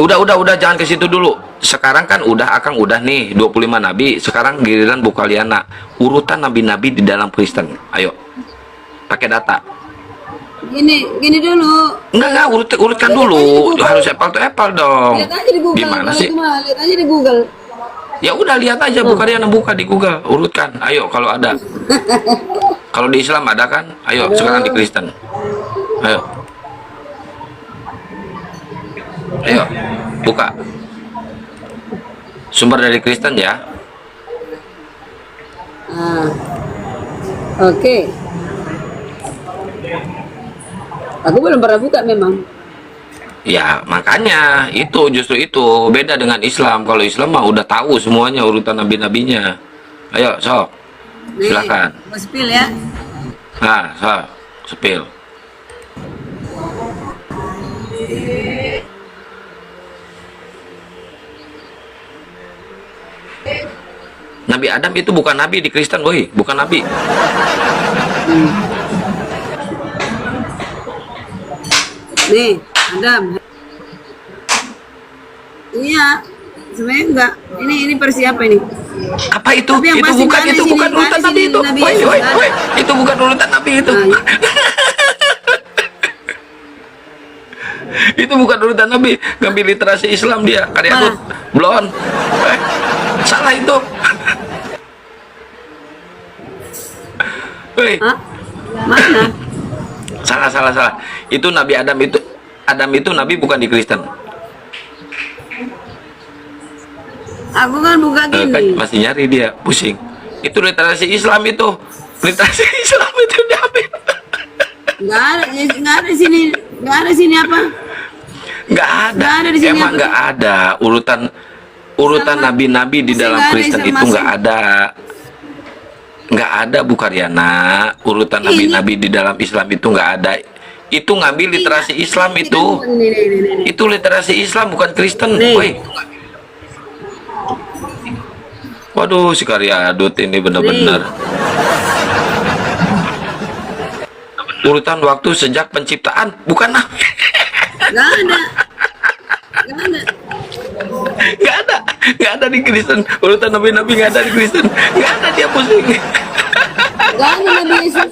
Udah jangan ke situ dulu. Sekarang kan Akang udah nih 25 nabi. Sekarang giliran Bu Kaliana. Urutan nabi-nabi di dalam Kristen. Ayo. Pakai data. Gini dulu. Enggak, urutkan dulu. Harus apple to apple dong. Lihat aja di Google. Gimana sih? Lihat aja di Google. Ya udah lihat aja Bu Kaliana, buka di Google, urutkan. Ayo kalau ada. Kalau di Islam ada kan? Ayo sekarang di Kristen. Ayo. Ayo, buka. Sumber dari Kristen ya. Oke. Aku belum pernah buka memang. Ya makanya justru itu beda dengan Islam. Kalau Islam mah udah tahu semuanya urutan nabi-nabinya. Ayo sok, silakan. Mau spill ya. Nah, sok, spill. Nabi Adam itu bukan nabi di Kristen, boy, bukan nabi. Nih, Adam. Iya, sebenarnya enggak. Ini versi apa ini? Apa itu? Tapi yang Itu pasti bukan nggak ada urutan nggak ada nabi sini itu. Nabi Woi, Yesus, woi, nggak ada. woi. Itu bukan urutan nabi itu. Nah, iya. Itu bukan urutan nabi. Ngambil literasi Islam dia. Karya tuh blon. Salah itu. Woi. Hah? Mana? Salah. Itu Nabi Adam itu nabi bukan di Kristen. Aku kan buka Kan gini. masih nyari dia, pusing. Itu literasi Islam itu. Literasi Islam itu diambil. Nggak ada sini. Nggak ada sini apa? Nggak ada. Nggak ada di sini Emang apa? nggak ada urutan nabi-nabi di dalam nggak ada Kristen yang itu masuk. nggak ada Bu Karyana. Urutan Ini. nabi-nabi di dalam Islam itu nggak ada. Itu ngambil literasi Islam Ini itu. kan ini. Itu literasi Islam bukan Kristen. Nih. Woi. Waduh, si Karyadut ini benar-benar. Urutan waktu sejak penciptaan, bukan nabi. Nggak ada. Nggak ada. Nggak ada di Kristen. Urutan nabi-nabi nggak ada di Kristen. Nggak ada, dia pusing. Nggak ada Nabi Yesus.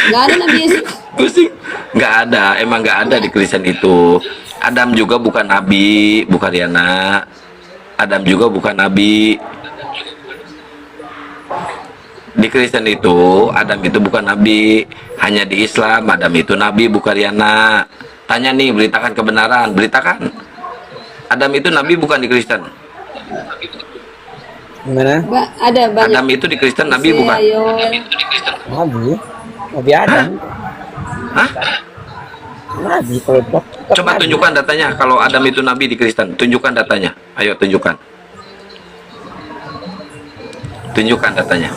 Nggak ada Nabi Yesus. Pusing. Nggak ada, emang nggak ada di Kristen itu. Adam juga bukan nabi, bukan Riana. Adam juga bukan nabi. Di Kristen itu Adam itu bukan nabi. Hanya di Islam Adam itu nabi, bukan Riana. Tanya nih, beritakan kebenaran, beritakan. Adam itu nabi bukan di Kristen. Gimana? Ada banyak. Adam itu di Kristen nabi bukan? Nabi Adam. Hah? Nabi kalau Coba tunjukkan datanya. Kalau Adam itu nabi di Kristen, tunjukkan datanya. Ayo tunjukkan. Tunjukkan datanya.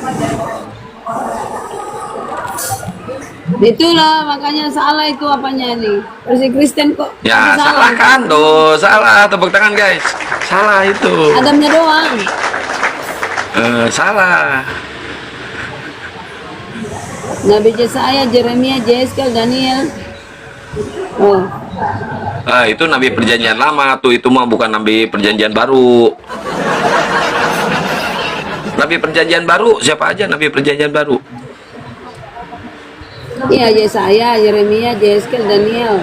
Itulah makanya salah itu apanya nih. Versi Kristen kok. Ya, masih salah kan? Tuh, salah. Tepuk tangan, guys. Salah itu. Adamnya doang. Salah. Nabi Yesaya, Jeremia, Yeskel, Daniel. Oh, Itu nabi perjanjian lama tuh, itu mah bukan nabi perjanjian baru. Nabi perjanjian baru siapa aja nabi perjanjian baru? iya Yesaya, Jeremia, Yeskel, Daniel.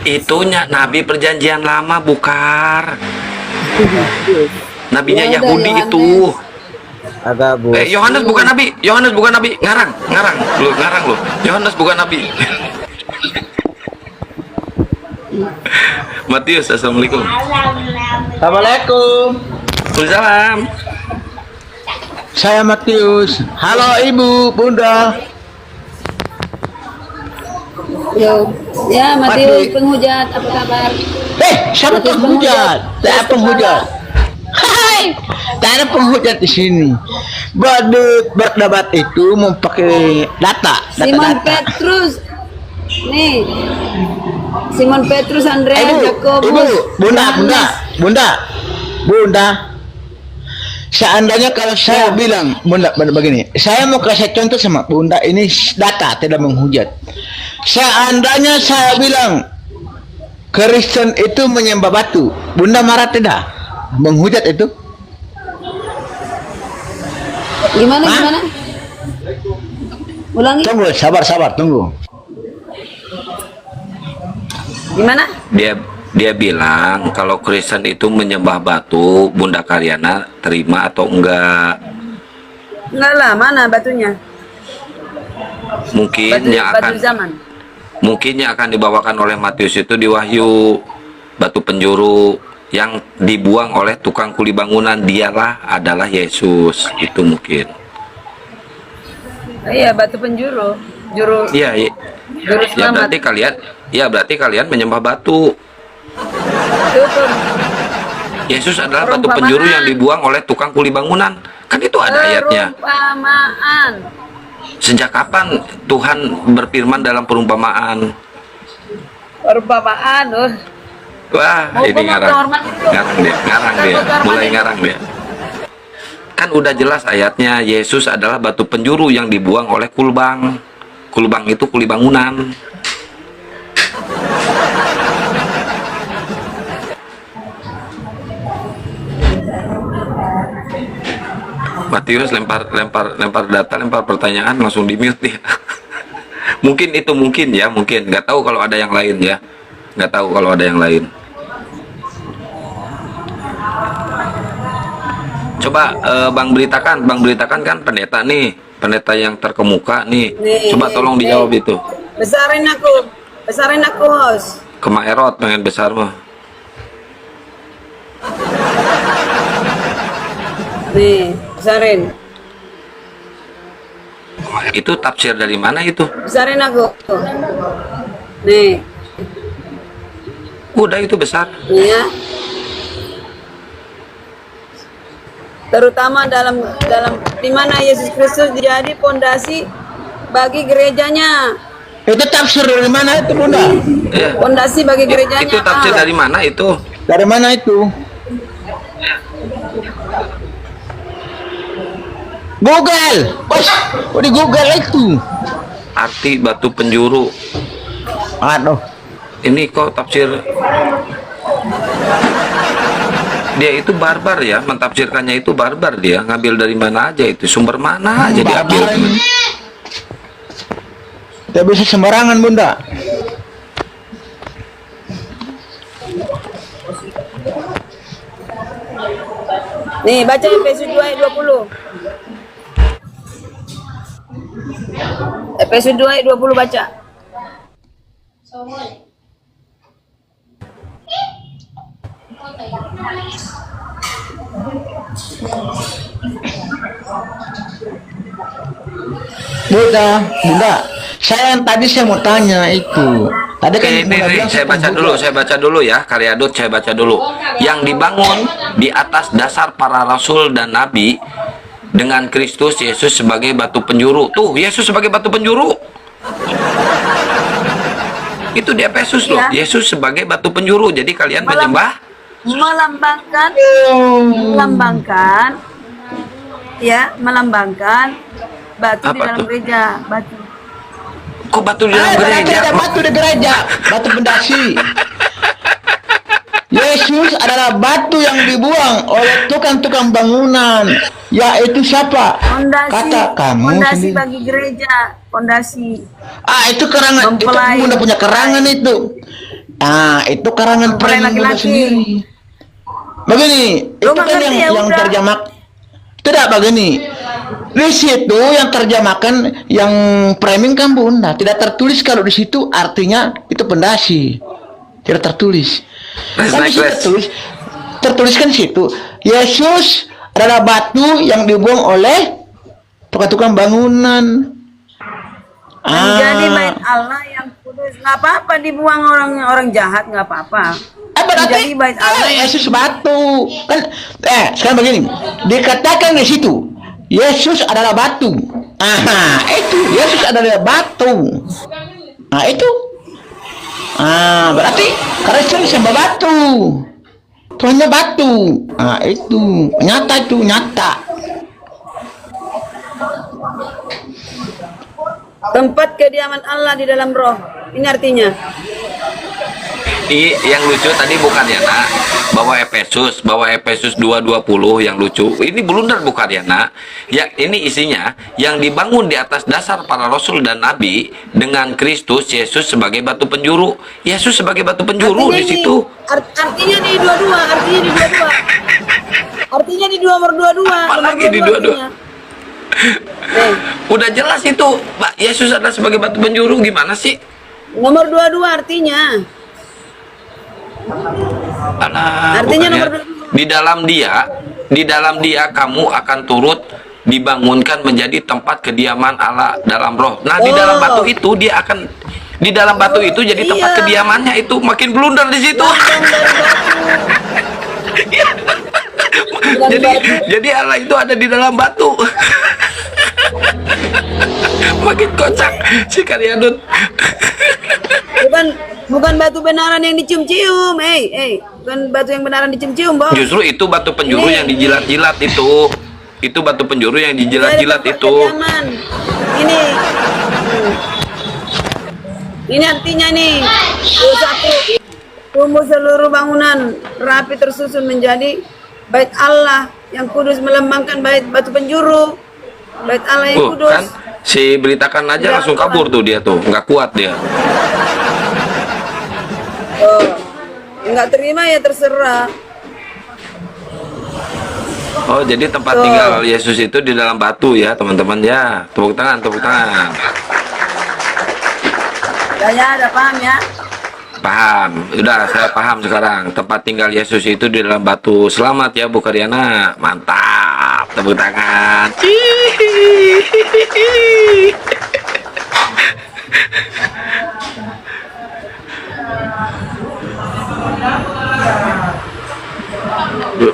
Itunya nabi perjanjian lama bukar. Nabinya Ya udah, Yahudi Yohanes. itu. agak bos. Yohanes bukan nabi. Yohanes bukan nabi. Ngarang lu. Yohanes bukan nabi. Matius, assalamualaikum. Assalamualaikum. Waalaikumsalam. Saya Matius. Halo Ibu, Bunda. Yo, ya Matius Mati. penghujat, apa kabar? Siapa Matius penghujat? Tak ada penghujat. Hai, tak ada penghujat di sini. Berdebat itu mau pakai data. Simon Petrus, nih, Simon Petrus, Andreas, Ibu, Yakobus, Bunda. Seandainya kalau saya bilang, Bunda, begini, saya mau kasih contoh sama Bunda, ini data tidak menghujat. Seandainya saya bilang Kristen itu menyembah batu. Bunda marah tidak? Menghujat itu? Gimana, Hah? gimana? Ulangi. Tunggu, sabar, tunggu. Gimana? Dia bilang kalau Kristen itu menyembah batu, Bunda Karyana terima atau enggak? Enggak lah, mana batunya? Mungkin Batu, yang batu akan zaman. mungkin yang akan dibawakan oleh Matius itu di Wahyu, batu penjuru yang dibuang oleh tukang kuli bangunan, dialah adalah Yesus. Itu mungkin. Oh, iya, batu penjuru. Juru Iya, iya. juru Ya selamat. berarti kalian menyembah batu. Itu tuh. Yesus adalah batu penjuru yang dibuang oleh tukang kuli bangunan. Kan itu ada ayatnya. Perumpamaan. Sejak kapan Tuhan berfirman dalam perumpamaan? Perumpamaan, oh. Wah, Mau ini gua mau kehormat itu. ngarang dia, mulai ngarang dia. Kan udah jelas ayatnya, Yesus adalah batu penjuru yang dibuang oleh kulbang. Kulbang itu kuli bangunan. Matius lempar data, lempar pertanyaan, langsung di mute dia. Mungkin itu mungkin nggak tahu kalau ada yang lain ya, nggak tahu kalau ada yang lain. Coba bang beritakan kan pendeta nih, pendeta yang terkemuka nih. Nih, Coba tolong nih. dijawab itu. Besarin aku, host. Kemaerot pengen besar mah. Nih, besarin. Itu tafsir dari mana itu? Besarin aku. Nih, Udah itu besar. nih ya. Terutama dalam di mana Yesus Kristus jadi pondasi bagi gerejanya. Itu tafsir dari mana itu, Bunda? Ya. Pondasi bagi gerejanya. Itu tafsir dari mana itu? Dari mana itu? Google. Bos, di Google itu. Arti batu penjuru. Aduh. Ini kok tafsir, dia itu barbar ya, mentafsirkannya itu barbar, dia ngambil dari mana aja itu, sumber mana aja diambil. Tidak bisa sembarangan, Bunda. Nih, baca Efesus 2 ayat 20. Efesus 2 ayat 20 baca. Bunda, saya mau tanya itu. Tadi kan Oke, Bunda ini bilang saya baca dulu ya, Karyadut, saya baca dulu. Yang dibangun di atas dasar para rasul dan nabi dengan Kristus Yesus sebagai batu penjuru. Tuh, Yesus sebagai batu penjuru. Itu di Efesus loh, Ya. Yesus sebagai batu penjuru. Jadi kalian menyembah melambangkan batu di Apa dalam tuh? gereja, batu. kok batu di dalam berarti gereja? ada batu di gereja, batu pendasi. Yesus adalah batu yang dibuang oleh tukang-tukang bangunan. Yaitu siapa? Pondasi, Kata kamu pondasi sendiri. bagi gereja, pondasi. Itu karangan. Itu Mempelai. Bunda punya karangan itu. Itu karangan Mempelai Bunda laki-laki. sendiri. Begini, Lu itu nggak kan ngerti ya, yang udah. terjemah. Tidak begini. Di situ yang terjemahkan yang framing kan Bunda. Tidak tertulis kalau di situ artinya itu pendasi. Tidak tertulis. Kan di situ tertuliskan di situ. Yesus adalah batu yang dibuang oleh tukang-tukang bangunan. Menjadi bait Allah yang kudus. Nggak apa-apa dibuang orang jahat, nggak apa-apa. Berarti Menjadi bait Allah yang Yesus batu kan? Sekarang begini, dikatakan di situ Yesus adalah batu. Itu Yesus adalah batu. Itu. Berarti Kristus sembah batu. Tuhannya batu. Itu nyata. tempat kediaman Allah di dalam roh. Ini artinya. Yang lucu tadi bukan ya nak, bawa Efesus 2:20 yang lucu. Ini blunder bukan ya nak. Ya ini isinya yang dibangun di atas dasar para rasul dan nabi dengan Kristus Yesus sebagai batu penjuru. Yesus sebagai batu penjuru di situ. Artinya di dua-dua, artinya di nomor dua-dua. Apalagi di dua-dua. Udah jelas itu, Pak. Yesus adalah sebagai batu penjuru, gimana sih? Nomor dua-dua artinya. Alah, Artinya bukannya nomor dua. di dalam dia kamu akan turut dibangunkan menjadi tempat kediaman Allah dalam roh. Nah, di dalam batu itu dia akan di dalam batu itu jadi tempat Iya. kediamannya, itu makin blunder di situ. jadi Allah itu ada di dalam batu. Makin kocak si Karyadut. Bukan batu benaran yang dicium-cium, bukan batu yang benaran dicium-cium, Bos. Justru itu batu penjuru Ini. yang dijilat-jilat itu. Itu batu penjuru yang dijilat-jilat Dari tempat itu. kediaman. Ini artinya nih, satu, tumbuh seluruh bangunan rapi tersusun menjadi bait Allah yang kudus, melambangkan batu penjuru, bait Allah yang kudus. Kan si beritakan aja Nggak langsung kuat. kabur tuh dia tuh, nggak kuat dia. Oh, nggak terima ya terserah. Oh, jadi tempat Tuh. tinggal Yesus itu di dalam batu ya, teman-teman ya. Tepuk tangan, tepuk tangan. Ya, ada paham ya? Paham. Udah, saya paham sekarang. Tempat tinggal Yesus itu di dalam batu. Selamat ya Bu Karyana. Mantap. Tepuk tangan.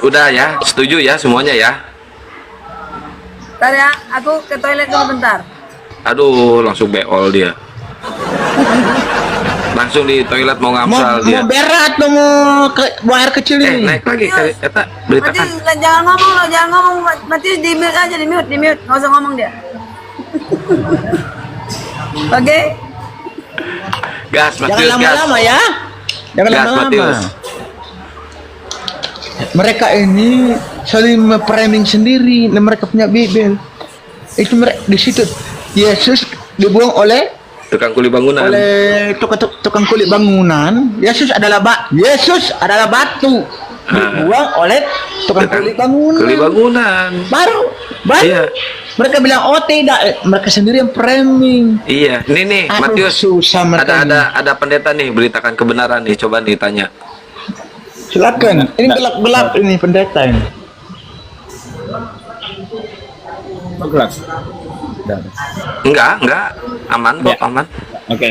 Udah ya, setuju ya semuanya ya. Ntar ya, aku ke toilet dulu bentar. Aduh, langsung beol dia. Langsung di toilet mau ngamsal dia. Mau berat lo, mau air kecil ini. Naik lagi kali eta Mati, beritakan. jangan ngomong lo, jangan ngomong. Mati di mute aja, di mute. Nggak usah ngomong dia. Oke? Gas Jangan Matius, gas. lama-lama ya. Jangan Gas lama-lama. Matius. Mereka ini saling memframing sendiri. Dan mereka punya Bible. Itu mereka di situ Yesus dibuang oleh Tukang kuli bangunan. tukang kulit bangunan. Yesus adalah batu. Dibuang oleh tukang kulit bangunan. Kuli bangunan. Baru. Iya. Mereka bilang oh tidak, mereka sendiri yang framing. Iya, nih Aduh, Matius. susah mereka Ada pendeta nih, beritakan kebenaran nih, coba nih tanya. Silakan. Ini gelap-gelap ini pendeta ini. Kelas. Enggak, aman kok, Ya. aman. Oke.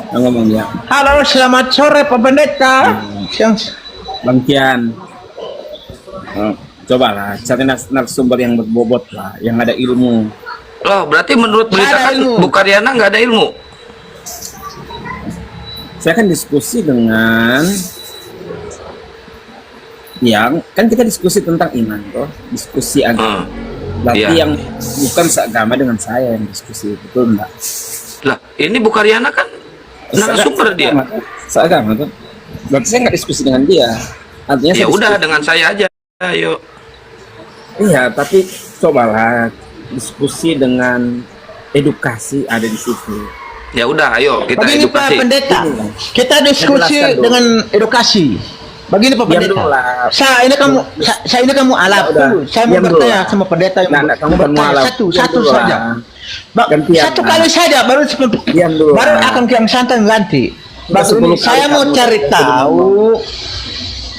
Yang ngomong ya. Halo, selamat sore Pak Pendeta. Siang. Bang Kian. Cobalah cari narasumber yang berbobot lah, yang ada ilmu. Loh, berarti menurut Nggak ada beritakan ilmu. Bu Karyana nggak ada ilmu? Saya kan diskusi dengan yang kan kita diskusi tentang iman toh, diskusi agama. Berarti iya. yang bukan seagama dengan saya yang diskusi, betul enggak? Lah, ini Bu Karyana kan narasumber dia. Seagama tuh. Berarti saya nggak diskusi dengan dia. Artinya Ya saya udah diskusi- dengan saya aja. Ayo. Iya, tapi cobalah diskusi dengan edukasi ada di situ. Ya udah, ayo kita Begini Pak edukasi. Pendeta, Ini. kita diskusi Saya jelaskan dulu. dengan edukasi. Begini Pak Diam Pendeta. dulu lah. Saya ini kamu alap Ya udah. dulu. Saya mau Diam dulu bertanya lah. sama pendeta yang Nah, kamu bukan bertanya mualaf. satu Diam dulu saja. lah. Gantian, Satu nah. kali saja baru Diam dulu baru lah. akan yang santai ganti. Sudah 10 kali Saya mau kamu cari sebelum tahu.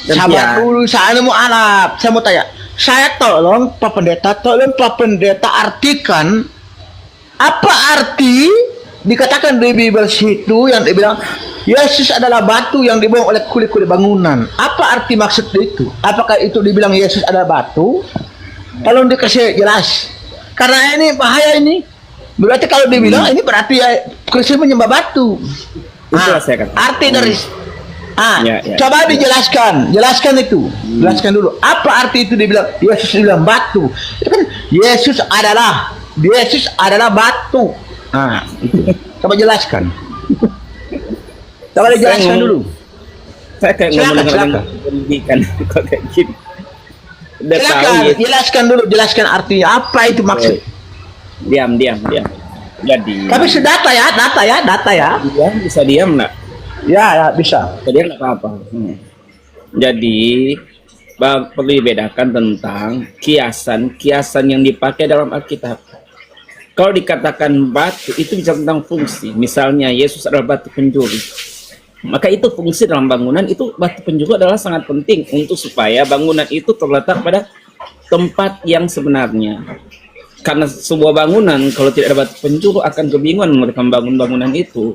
Gantian. Sabar dulu, saya mau alap. Saya mau tanya. Saya tolong Pak Pendeta artikan apa arti dikatakan di Bible situ yang dibilang Yesus adalah batu yang dibuang oleh kulit-kulit bangunan. Apa arti maksud itu? Apakah itu dibilang Yesus adalah batu? Tolong dikasih jelas. Karena ini bahaya ini. Berarti kalau dibilang ini berarti ya Kristus menyembah batu. Itulah saya katakan. Arti dari Ya, ya. coba dijelaskan, jelaskan itu, jelaskan dulu. Apa arti itu dibilang Yesus dibilang batu? Itu kan Yesus adalah batu. Itu. Coba jelaskan. Coba dijelaskan dulu. Saya kayak Silakan, ngomong dengan silakan. pendidikan kok kayak gini. Udah tahu Silakan, ya. jelaskan dulu, jelaskan artinya apa itu maksud. Diam. Jadi. Tapi data ya. Diam bisa diam nggak? Ya, bisa. Jadi nggak apa-apa. Jadi perlu dibedakan tentang kiasan yang dipakai dalam Alkitab. Kalau dikatakan batu itu bisa tentang fungsi. Misalnya Yesus adalah batu penjuru. Maka itu fungsi dalam bangunan itu batu penjuru adalah sangat penting untuk supaya bangunan itu terletak pada tempat yang sebenarnya. Karena sebuah bangunan kalau tidak ada batu penjuru akan kebingungan mereka membangun bangunan itu.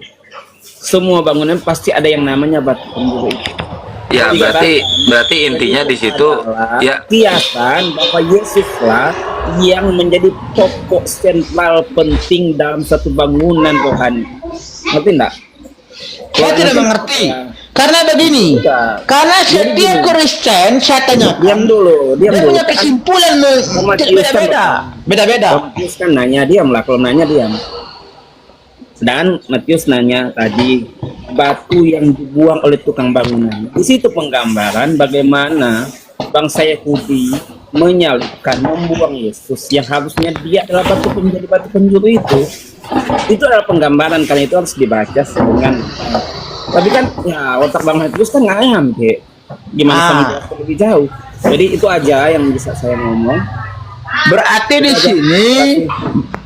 Semua bangunan pasti ada yang namanya batu penjuru itu. Ya, berarti intinya di situ ya Kiasan bahwa Yesuslah yang menjadi pokok sentral penting dalam satu bangunan rohani. Ngerti enggak? Saya tidak mengerti. Karena begini, karena setiap Kristen saya tanya, Diam dulu. dia punya kesimpulan beda-beda. Matius kan nanya diam lah, kalau nanya diam. Dan Matius nanya tadi batu yang dibuang oleh tukang bangunan. Di situ penggambaran bagaimana bangsa Yahudi menyalibkan, membuang Yesus yang harusnya dia adalah batu penjuru itu. Itu adalah penggambaran, karena itu harus dibaca dengan. Tapi kan ya otak Bang Matius kan ngayam, gimana bisa menjelaskan lebih jauh. Jadi itu aja yang bisa saya ngomong. Berarti di sini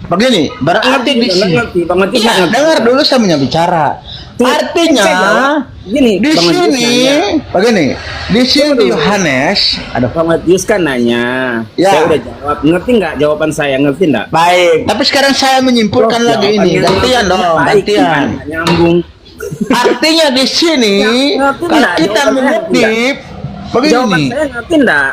begini, berarti di sini. Bang Matius Ya, dengar dulu saya punya bicara. Artinya gini, di Bang Matius sini nanya. begini, di sini di Yohanes ada Bang Matius kan nanya. Ya. Saya udah jawab. Ngerti nggak jawaban saya? Ngerti nggak? baik. Tapi sekarang saya menyimpulkan Terus lagi ini, jawabannya gantian dong, baik, gantian. gimana? Nyambung. Artinya di sini Ngerti kalau nggak? kita Jawabannya mengutip Jawaban begini, saya ngerti nggak?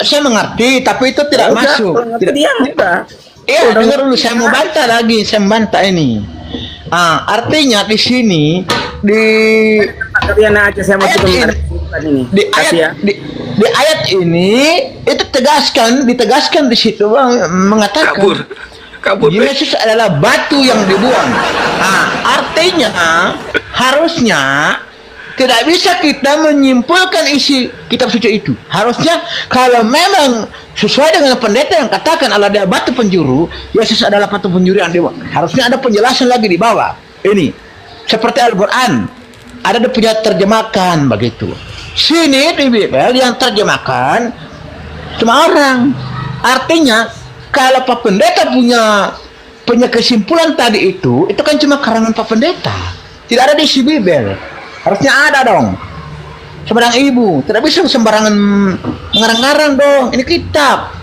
saya mengerti, tapi itu tidak Udah, masuk. kalau ngerti Tidak. dia udah. Iya, dengar dulu, saya mau bantah lagi, saya membantah ini. Artinya di sini di Kalian aja saya mau Ayat coba ini. mengartikan ini. di Kasih ya. ayat di ayat ini itu ditegaskan di situ mengatakan kabur. Yesus adalah batu yang dibuang. Artinya harusnya tidak bisa kita menyimpulkan isi kitab suci itu. Harusnya kalau memang sesuai dengan pendeta yang katakan Allah dia batu penjuru, Yesus adalah batu penjuru yang dibuang. Harusnya ada penjelasan lagi di bawah. Ini seperti Al-Quran, ada dia punya terjemahkan begitu. Sini di Bible yang terjemahkan cuma orang. Artinya kalau Pak Pendeta punya kesimpulan tadi itu kan cuma karangan Pak Pendeta. Tidak ada di isi Bible. Harusnya ada dong. Sembarang ibu, tidak bisa sembarangan mengarang-arang dong. Ini kitab.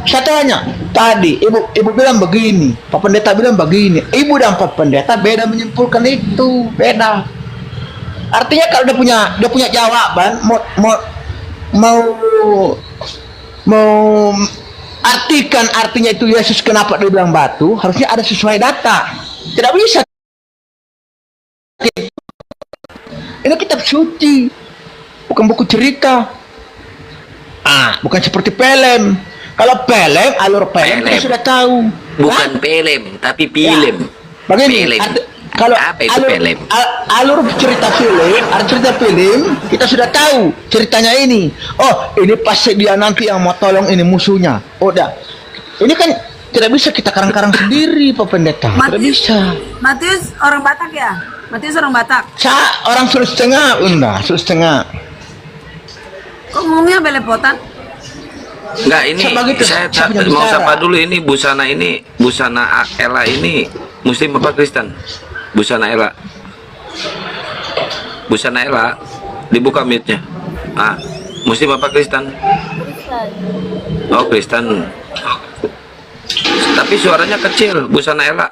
Saya tanya tadi, ibu bilang begini, Pak Pendeta bilang begini. Ibu dan Pak Pendeta beda menyimpulkan itu, beda. Artinya kalau dia punya jawaban, mau artikan artinya itu Yesus kenapa dia bilang batu, harusnya ada sesuai data. Tidak bisa. Ini kitab suci, bukan buku cerita. Bukan seperti film. Kalau film, alur film kita sudah tahu. Bukan film, tapi film. Ya. Begini, Film. kalau Apa itu film? alur cerita film, kita sudah tahu ceritanya ini. Oh, ini pasti dia nanti yang mau tolong ini musuhnya. Udah. Ini kan tidak bisa kita karang-karang sendiri, Pak Pendeta. Tidak bisa. Matius orang Batak ya? Matius orang Batak. Orang Sulawesi Tengah, Sulawesi Tengah. Kok ngomongnya belepotan? Enggak, ini saya punya mau bicara. sapa dulu ini busana Ella ini Muslim apa Kristen? Busana Ella dibuka mute-nya. Muslim apa Kristen? Oh, Kristen. Tapi suaranya kecil, busana Ella.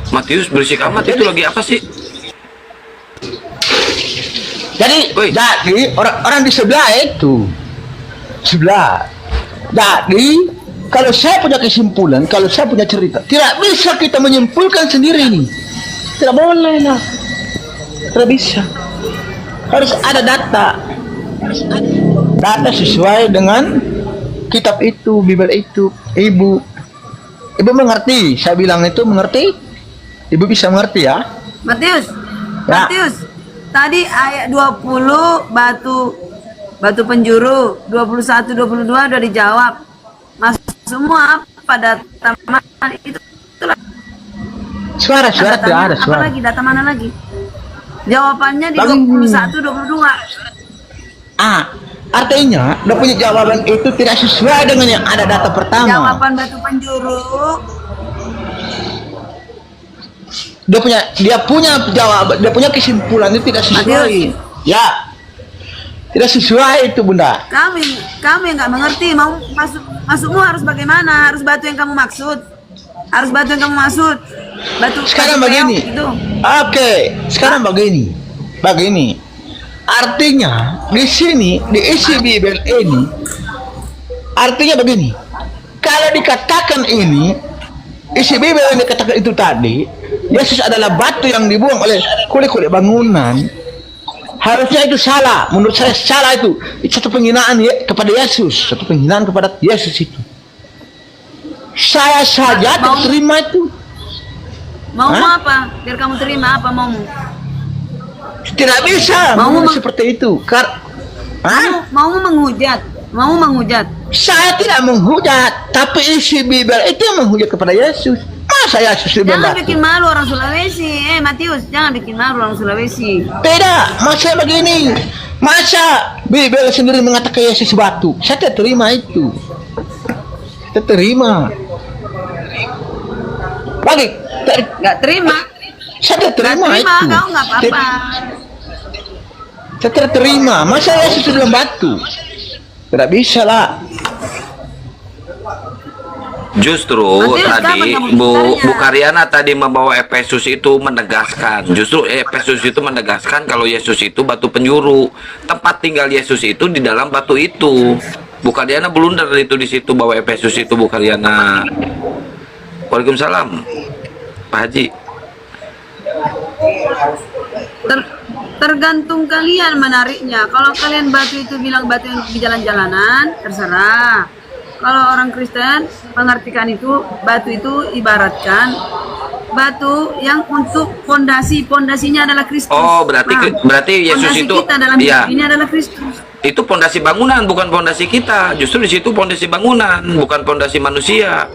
Matius berisik amat, itu lagi apa sih? Jadi Woi. orang di sebelah itu Jadi kalau saya punya kesimpulan, kalau saya punya cerita, tidak bisa kita menyimpulkan sendiri ini. Tidak boleh lah. Tidak bisa. Harus ada data. Data sesuai dengan kitab itu, Bible itu, ibu. Ibu mengerti? Saya bilang itu mengerti? Ibu bisa mengerti ya? Matius, Ya. Matius. Tadi ayat 20 batu penjuru, 21 22 udah dijawab. Masuk semua pada taman itu. Itulah Suara data tidak ada apa suara. lagi? Data mana lagi? Jawabannya di Bang. 21 22. Artinya dia punya jawaban itu tidak sesuai dengan yang ada data pertama. Jawaban batu penjuru Dia punya jawaban, dia punya kesimpulan itu tidak sesuai. Matius. Ya, tidak sesuai itu bunda. kami nggak mengerti mau masukmu harus bagaimana, harus batu yang kamu maksud, batu Sekarang batu begini. keong itu. Oke, sekarang begini. Artinya di sini di isi Bible ini artinya begini. Kalau dikatakan ini isi Bible yang dikatakan itu tadi, Yesus adalah batu yang dibuang oleh kulit-kulit bangunan. Harusnya itu salah. Menurut saya salah itu. Itu satu penghinaan ya kepada Yesus, satu penghinaan kepada Yesus itu. Saya saja Mau- terima itu. Mau Hah? apa? Biar kamu terima apa maumu? Tidak bisa Mau menurut meng- seperti itu. Hah? Mau menghujat? Saya tidak menghujat, tapi isi Bible itu yang menghujat kepada Yesus. Masa Yesus dibilang Jangan batu? bikin malu orang Sulawesi, Matius, jangan bikin malu orang Sulawesi. Tidak, masa begini. Masa Bible sendiri mengatakan Yesus batu? Saya tidak terima itu. Saya terima. Lagi, Nggak terima, saya tidak terima nggak terima, itu. kau nggak apa-apa. Saya tidak terima. Masa Yesus dibilang batu? Tidak bisa lah. Justru Matius, kapan tadi kamu Bu ceritanya? Karyana tadi membawa Efesus itu menegaskan. Justru Efesus itu menegaskan kalau Yesus itu batu penjuru. Tempat tinggal Yesus itu di dalam batu itu. Bu Karyana blunder itu di situ bahwa Efesus itu Bu Karyana. Waalaikumsalam, Pak Haji. Tergantung kalian menariknya. Kalau kalian batu itu bilang batu yang di jalan-jalanan, terserah. Kalau orang Kristen mengartikan itu, batu itu ibaratkan batu yang untuk pondasinya adalah Kristus. Oh, berarti Yesus pondasi itu kita dalam iya. hidup ini adalah Kristus. Itu pondasi bangunan, bukan pondasi kita. Justru di situ pondasi bangunan, bukan pondasi manusia.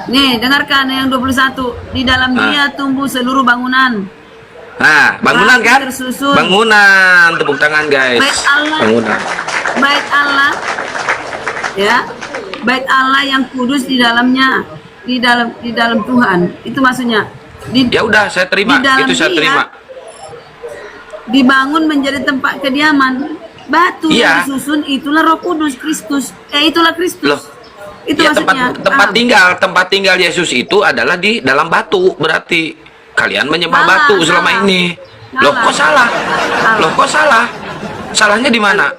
Nih, dengarkan yang 21. Di dalam dia tumbuh seluruh bangunan. Nah, bangunan Rapi kan? tersusun. Bangunan, tepuk tangan guys. Bait Allah. Bangunan. Bait Allah, ya, bait Allah yang kudus di dalamnya, di dalam Tuhan. Itu maksudnya. Ya udah, saya terima. Di dalam Itu saya dia, terima. Dibangun menjadi tempat kediaman. Batu Iya. yang disusun itulah Roh Kudus, Kristus. Itulah Kristus. Loh. Itu Ya, maksudnya. tempat tinggal Yesus itu adalah di dalam batu. Berarti kalian menyembah Salah, batu selama salah. ini. Loh kok salah? Loh kok salah? Salahnya di mana?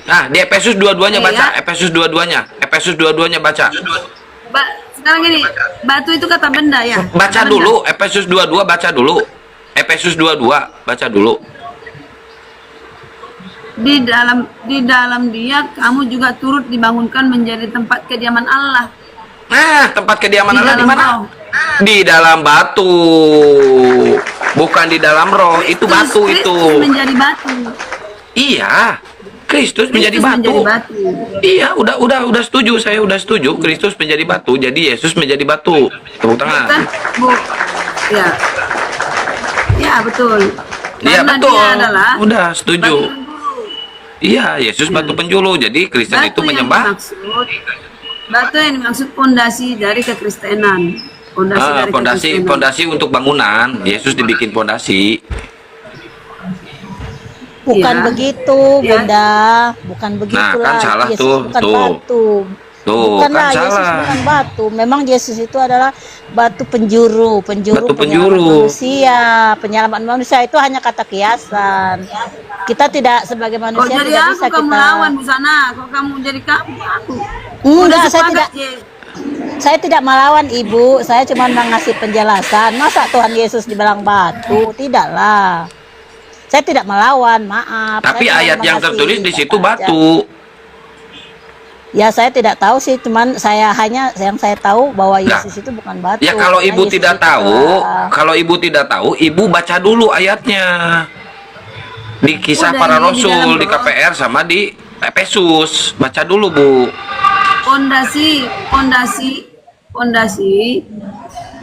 Nah, di Efesus 22-nya baca. Iya. Efesus 22-nya baca. Sekarang gini, batu itu kata benda ya. Baca Kata benda. dulu Efesus 22, baca dulu. Efesus 22, baca dulu. Di dalam dia kamu juga turut dibangunkan menjadi tempat kediaman Allah. Nah, tempat kediaman Di Allah di dalam mana? roh. Di dalam batu. Bukan di dalam roh, itu batu itu. Kristus menjadi batu. Iya. Kristus menjadi Kristus batu. menjadi batu. Iya, udah setuju, saya udah setuju. Kristus menjadi batu, jadi Yesus menjadi batu. Tepuk Bukan, tangan. Bu. Ya. Ya, betul. Iya, Karena betul. dia adalah Udah setuju. batu penjuru. Iya, Yesus batu penjuru. Jadi Kristen itu menyembah Batu yang dimaksud pondasi dari kekristenan. pondasi untuk bangunan. Yesus dibikin pondasi. Bukan Iya. begitu, Iya. Bunda. Bukan begitu Nah, kan lah. salah Yesus tuh, bukan tuh. batu. Tuh, Bukanlah kan Yesus salah. bukan batu. Memang Yesus itu adalah batu penjuru, Batu penyelamat penjuru. manusia. Penyelamat manusia itu hanya kata kiasan. Kita tidak sebagai Kok manusia jadi tidak aku bisa kamu kita. lawan Bu Sana? Kok kamu jadi kamu aku? Enggak, Udah sepakat, Ye. saya tidak melawan Ibu. Saya cuma mengasih penjelasan. Masa Tuhan Yesus dibilang batu? Tidaklah. Saya tidak melawan, maaf. Tapi Saya cuma ayat yang mengasih tertulis di situ aja. batu. Ya saya tidak tahu sih, cuman yang saya tahu bahwa Nah, Yesus itu bukan batu. Ya kalau Karena ibu Yesus tidak itu tahu, adalah- kalau ibu tidak tahu, ibu baca dulu ayatnya. Di kisah Udah, para ini di rasul dalam, di Bro. KPR sama di Efesus. Baca dulu, Bu. Pondasi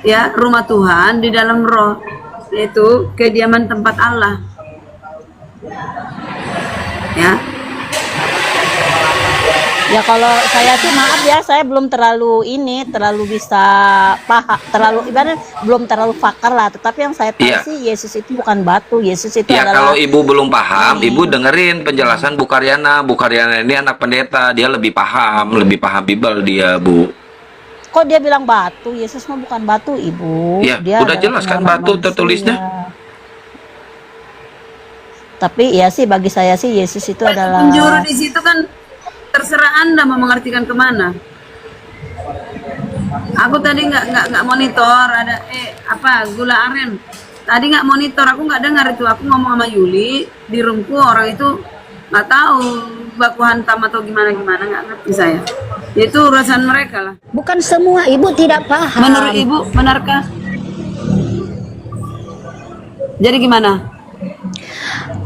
ya rumah Tuhan di dalam roh, yaitu kediaman tempat Allah. Ya. Ya kalau saya sih maaf ya, saya belum terlalu bisa paham, ibaratnya belum terlalu fakar lah. Tetapi yang saya tahu Iya. sih Yesus itu bukan batu, Yesus itu Ya adalah kalau ibu belum paham, ibu dengerin penjelasan Bu Karyana. Bu Karyana ini anak pendeta, dia lebih paham Bible dia, Bu. kok dia bilang batu, Yesus mah bukan batu, Ibu. Ya, Dia udah adalah jelas kan penyelamat batu manusia. tertulisnya. Tapi ya sih bagi saya sih Yesus itu adalah Penjuru di situ kan terserah Anda mau mengartikan kemana. Aku tadi nggak monitor ada gula aren. Tadi nggak monitor, aku nggak dengar itu. Aku ngomong sama Yuli di roomku, orang itu nggak tahu baku hantam atau gimana nggak ngerti saya. Itu urusan mereka lah. Bukan semua ibu tidak paham. Menurut ibu benarkah? Jadi gimana?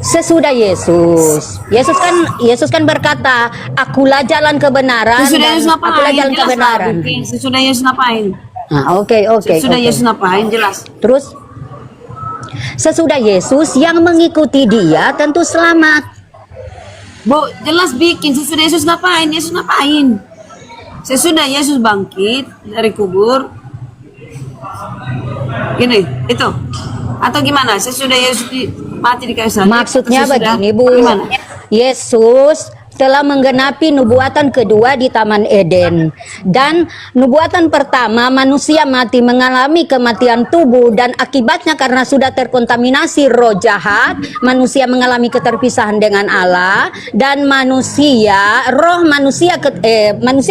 Sesudah Yesus kan berkata, akulah jalan kebenaran Sesudah dan Yesus ngapain? akulah jalan Jelas lah, kebenaran. Buki. Sesudah Yesus ngapain? Nah, oke. Sesudah Yesus ngapain? Jelas. Terus sesudah Yesus yang mengikuti dia tentu selamat. Bu, jelas bikin. Sesudah Yesus ngapain? Sesudah Yesus bangkit dari kubur. Gini, itu. Atau gimana? Sesudah Yesus mati di kayu salib. Maksudnya sesudah- begini, Bu. Gimana? Yesus telah menggenapi nubuatan kedua di Taman Eden. Dan nubuatan pertama, manusia mati mengalami kematian tubuh, dan akibatnya karena sudah terkontaminasi roh jahat, manusia mengalami keterpisahan dengan Allah, dan manusia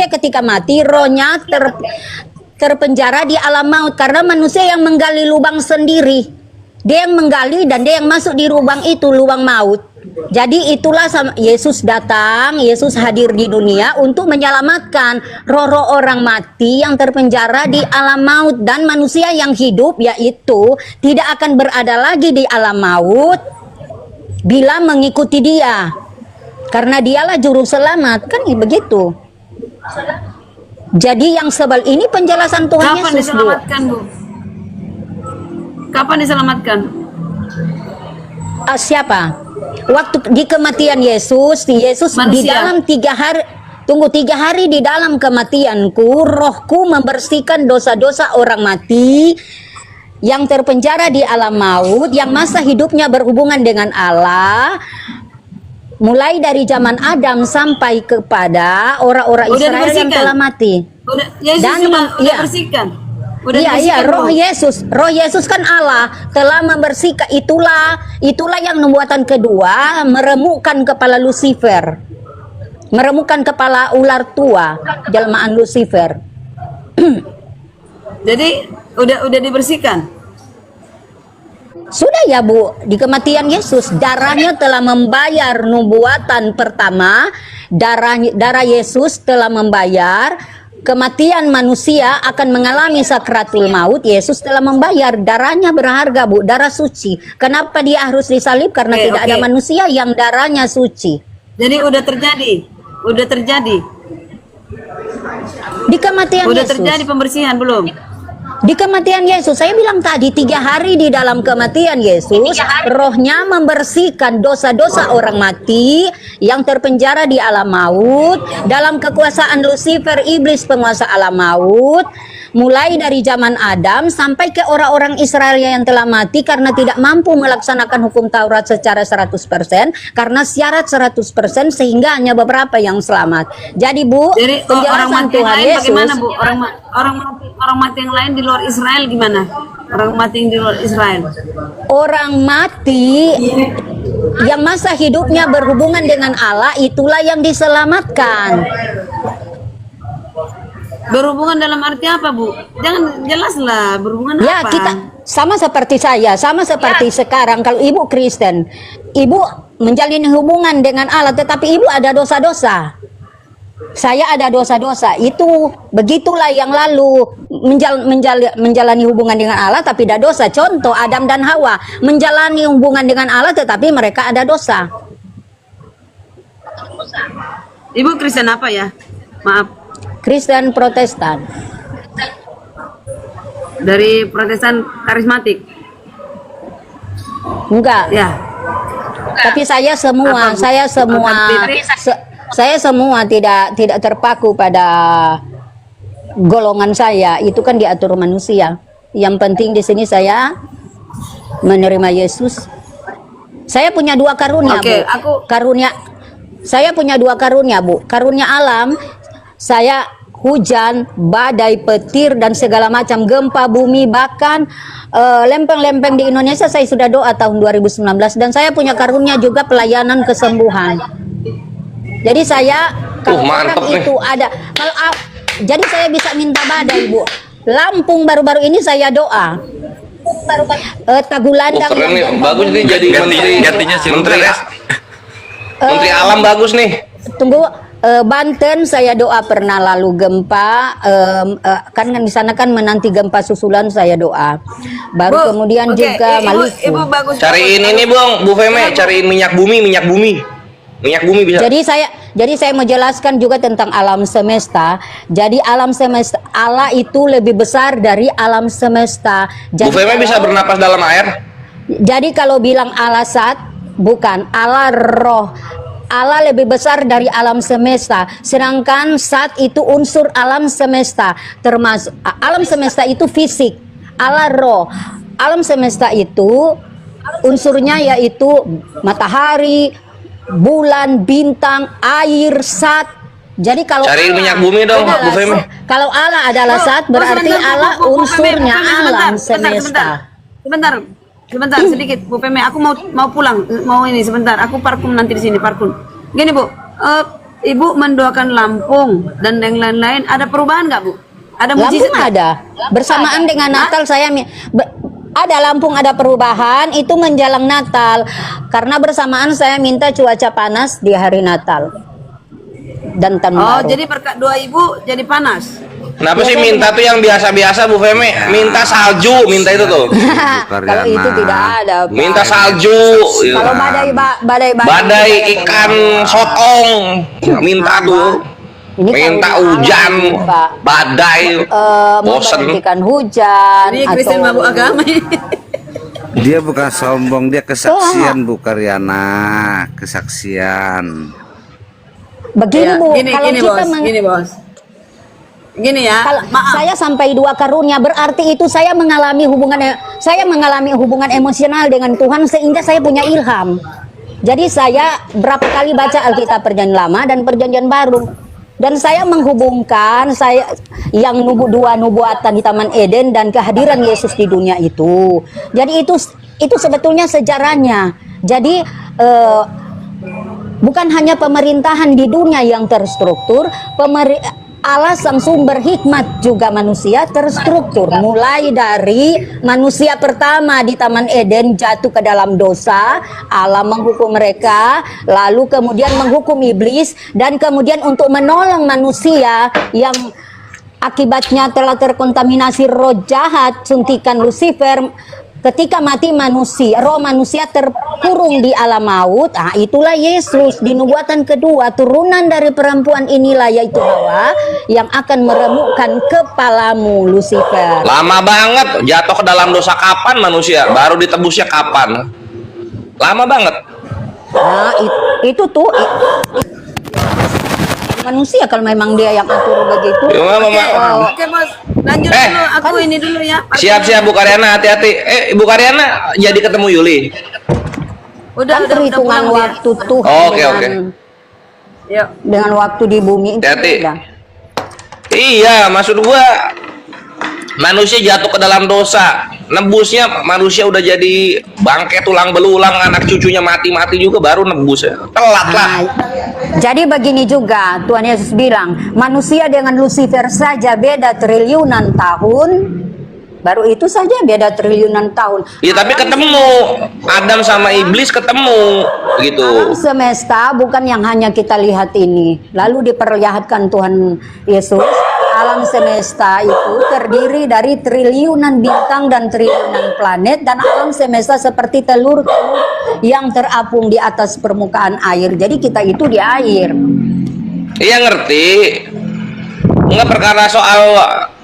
ketika mati, rohnya terpenjara di alam maut karena manusia yang menggali lubang sendiri. Dia yang menggali dan dia yang masuk di lubang itu, lubang maut. Jadi itulah Yesus datang, Yesus hadir di dunia untuk menyelamatkan roh-roh orang mati yang terpenjara di alam maut, dan manusia yang hidup yaitu tidak akan berada lagi di alam maut bila mengikuti dia. Karena dialah juru selamat, kan begitu. Jadi yang sebel ini penjelasan Tuhan Kapan Yesus, Bu. diselamatkan, Bu? Kapan diselamatkan? Siapa? Waktu di kematian Yesus di Manusia. dalam 3 hari, tunggu 3 hari di dalam kematianku, rohku membersihkan dosa-dosa orang mati yang terpenjara di alam maut, yang masa hidupnya berhubungan dengan Allah, mulai dari zaman Adam sampai kepada orang-orang Udah Israel yang dibersihkan? telah mati. Udah, Yesus Dan udah iya. bersihkan. Udah Iya, dibersihkan, roh Bu. Yesus kan Allah telah membersihkan. Itulah yang nubuatan kedua, meremukkan kepala Lucifer, meremukkan kepala ular tua, jelmaan Lucifer. Jadi udah dibersihkan. Sudah ya, Bu, di kematian Yesus darahnya telah membayar nubuatan pertama. Darah Yesus telah membayar kematian manusia akan mengalami sakratul maut. Yesus telah membayar, darahnya berharga, Bu, darah suci. Kenapa dia harus disalib? Karena Oke, tidak ada oke. manusia yang darahnya suci. Jadi udah terjadi. Di kematian Udah Yesus. terjadi pembersihan belum? Di kematian Yesus, saya bilang tadi 3 hari di dalam kematian Yesus, rohnya membersihkan dosa-dosa orang mati yang terpenjara di alam maut, dalam kekuasaan Lucifer, iblis penguasa alam maut, mulai dari zaman Adam sampai ke orang-orang Israel yang telah mati karena tidak mampu melaksanakan hukum Taurat secara 100%, karena syarat 100% sehingga hanya beberapa yang selamat. Jadi, Bu, Jadi orang penjelasan mati yang Tuhan lain Yesus, bagaimana, Bu? Orang mati yang lain di luar Israel gimana? Orang mati yang di luar Israel. orang mati yang masa hidupnya berhubungan dengan Allah, itulah yang diselamatkan. Berhubungan dalam arti apa, Bu? Jangan jelaslah berhubungan Ya, apa? kita sama seperti saya, sama seperti sekarang. Kalau ibu Kristen, ibu menjalin hubungan dengan Allah, tetapi ibu ada dosa-dosa. Saya ada dosa-dosa. Itu begitulah yang lalu menjalani hubungan dengan Allah tapi ada dosa. Contoh Adam dan Hawa menjalani hubungan dengan Allah tetapi mereka ada dosa. Ibu Kristen apa ya? Maaf. Kristen Protestan. Dari Protestan karismatik. Enggak. Ya. Tapi saya semua, Apa, Bu? saya semua tidak terpaku pada golongan saya. Itu kan diatur manusia. Yang penting di sini saya menerima Yesus. Saya punya dua karunia, Oke, Bu. Saya punya dua karunia, Bu. Karunia alam, saya hujan, badai, petir dan segala macam gempa bumi, bahkan lempeng-lempeng di Indonesia saya sudah doa tahun 2019 dan saya punya karunia juga pelayanan kesembuhan. Jadi saya kalau orang mantep nih. itu ada jadi saya bisa minta badai, Bu. Lampung baru-baru ini saya doa. Tagulandang Keren nih, yang bagus nih jadi menteri. gantinya si Menteri, Lutfi. Menteri Alam bagus nih. Tunggu, Banten saya doa pernah lalu gempa, kan di sana kan menanti gempa susulan saya doa. Baru Bu, kemudian oke, juga Ibu Maluku. bagus. Cariin bagus. ini Bung, Bu Feme, cariin minyak bumi. Minyak bumi bisa. Jadi saya mau jelaskan juga tentang alam semesta. Jadi alam semesta Allah itu lebih besar dari alam semesta. Bu Feme bisa bernapas dalam air? Jadi kalau bilang Allah Zat, bukan Allah Roh. Allah lebih besar dari alam semesta. Sedangkan Zat itu unsur alam semesta. Termasuk alam semesta itu fisik. Allah Roh. Alam semesta itu unsurnya yaitu matahari, bulan, bintang, air, Zat. Jadi kalau Cariin Allah minyak bumi dong, adalah Bu Feme. Kalau Allah adalah Zat berarti sebentar, Allah Bu Feme, unsurnya Bu Feme, alam sebentar, semesta. Sebentar sedikit Bu Feme, aku mau pulang, mau ini sebentar, aku parkum nanti di sini parkum. Gini Bu, Ibu mendoakan Lampung dan yang lain-lain, ada perubahan nggak Bu? Ada mujizat Lampung nggak? ada. Bersamaan dengan Natal saya ada Lampung ada perubahan itu menjelang Natal karena bersamaan saya minta cuaca panas di hari Natal dan tahun Oh, baru. jadi berkat doa Ibu jadi panas. Kenapa sih minta tuh yang biasa-biasa Bu Feme? Minta salju, minta itu tuh. Kalau itu tidak ada, Pak. Minta salju. Kalau Badai ikan sotong. Minta tuh. Ini Minta karunia hujan, alam, Pak. badai, bosen. Memberhentikan hujan Ini Kristen mabuk agama. Dia bukan sombong, dia kesaksian Bu Karyana, kesaksian. Begini Ya, Bu, gini, kalau gini, kita bos, gini bos. Gini ya, kalau maaf. saya sampai dua karunia berarti itu saya mengalami hubungan emosional dengan Tuhan sehingga saya punya ilham. Jadi saya berapa kali baca Alkitab Perjanjian Lama dan Perjanjian Baru. Dan saya menghubungkan saya yang dua nubuatan di Taman Eden dan kehadiran Yesus di dunia itu. Jadi itu sebetulnya sejarahnya. Jadi bukan hanya pemerintahan di dunia yang terstruktur, Allah sang sumber hikmat juga manusia terstruktur. Mulai dari manusia pertama di Taman Eden jatuh ke dalam dosa, Allah menghukum mereka, lalu kemudian menghukum iblis, dan kemudian untuk menolong manusia yang akibatnya telah terkontaminasi roh jahat, suntikan Lucifer. Ketika mati manusia, roh manusia terkurung di alam maut. Itulah Yesus di nubuatan kedua, turunan dari perempuan inilah yaitu Hawa yang akan meremukkan kepalamu Lucifer. Lama banget jatuh ke dalam dosa kapan manusia? Baru ditebusnya kapan? Lama banget. Nah, itu tuh manusia kalau memang dia yang atur begitu. Oke bos, lanjut dulu. Aku ini dulu ya. Siap-siap Bu Karyana, hati-hati. Bu Karyana jadi ketemu Yuli. Udah Perhitungan pulang dia. waktu tuh Oke, dengan, oke. Yuk. dengan waktu di bumi itu Hati-hati. beda. Iya, maksud gua manusia jatuh ke dalam dosa, nebusnya manusia udah jadi bangke tulang belulang, anak cucunya mati-mati juga baru nebus ya. Telat lah. Jadi begini juga Tuhan Yesus bilang, manusia dengan Lucifer saja beda triliunan tahun. Baru itu saja beda triliunan tahun. Ya tapi ketemu Adam sama iblis ketemu gitu. Alam semesta bukan yang hanya kita lihat ini. Lalu diperlihatkan Tuhan Yesus. Alam semesta itu terdiri dari triliunan bintang dan triliunan planet, dan alam semesta seperti telur-telur yang terapung di atas permukaan air. Jadi kita itu di air. Iya ngerti. Enggak perkara soal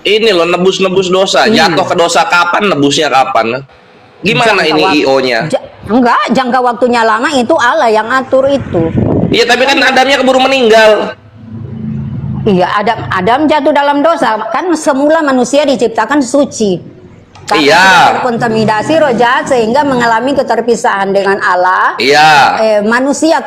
ini loh, nebus-nebus dosa. Jatuh ke dosa kapan, nebusnya kapan? Gimana ini IO-nya? Enggak, jangka waktunya lama itu Allah yang atur itu. Iya tapi kan Adamnya keburu meninggal. Iya, Adam jatuh dalam dosa. Kan semula manusia diciptakan suci. Karena Iya. terkontaminasi roh jahat sehingga mengalami keterpisahan dengan Allah. Iya. Manusia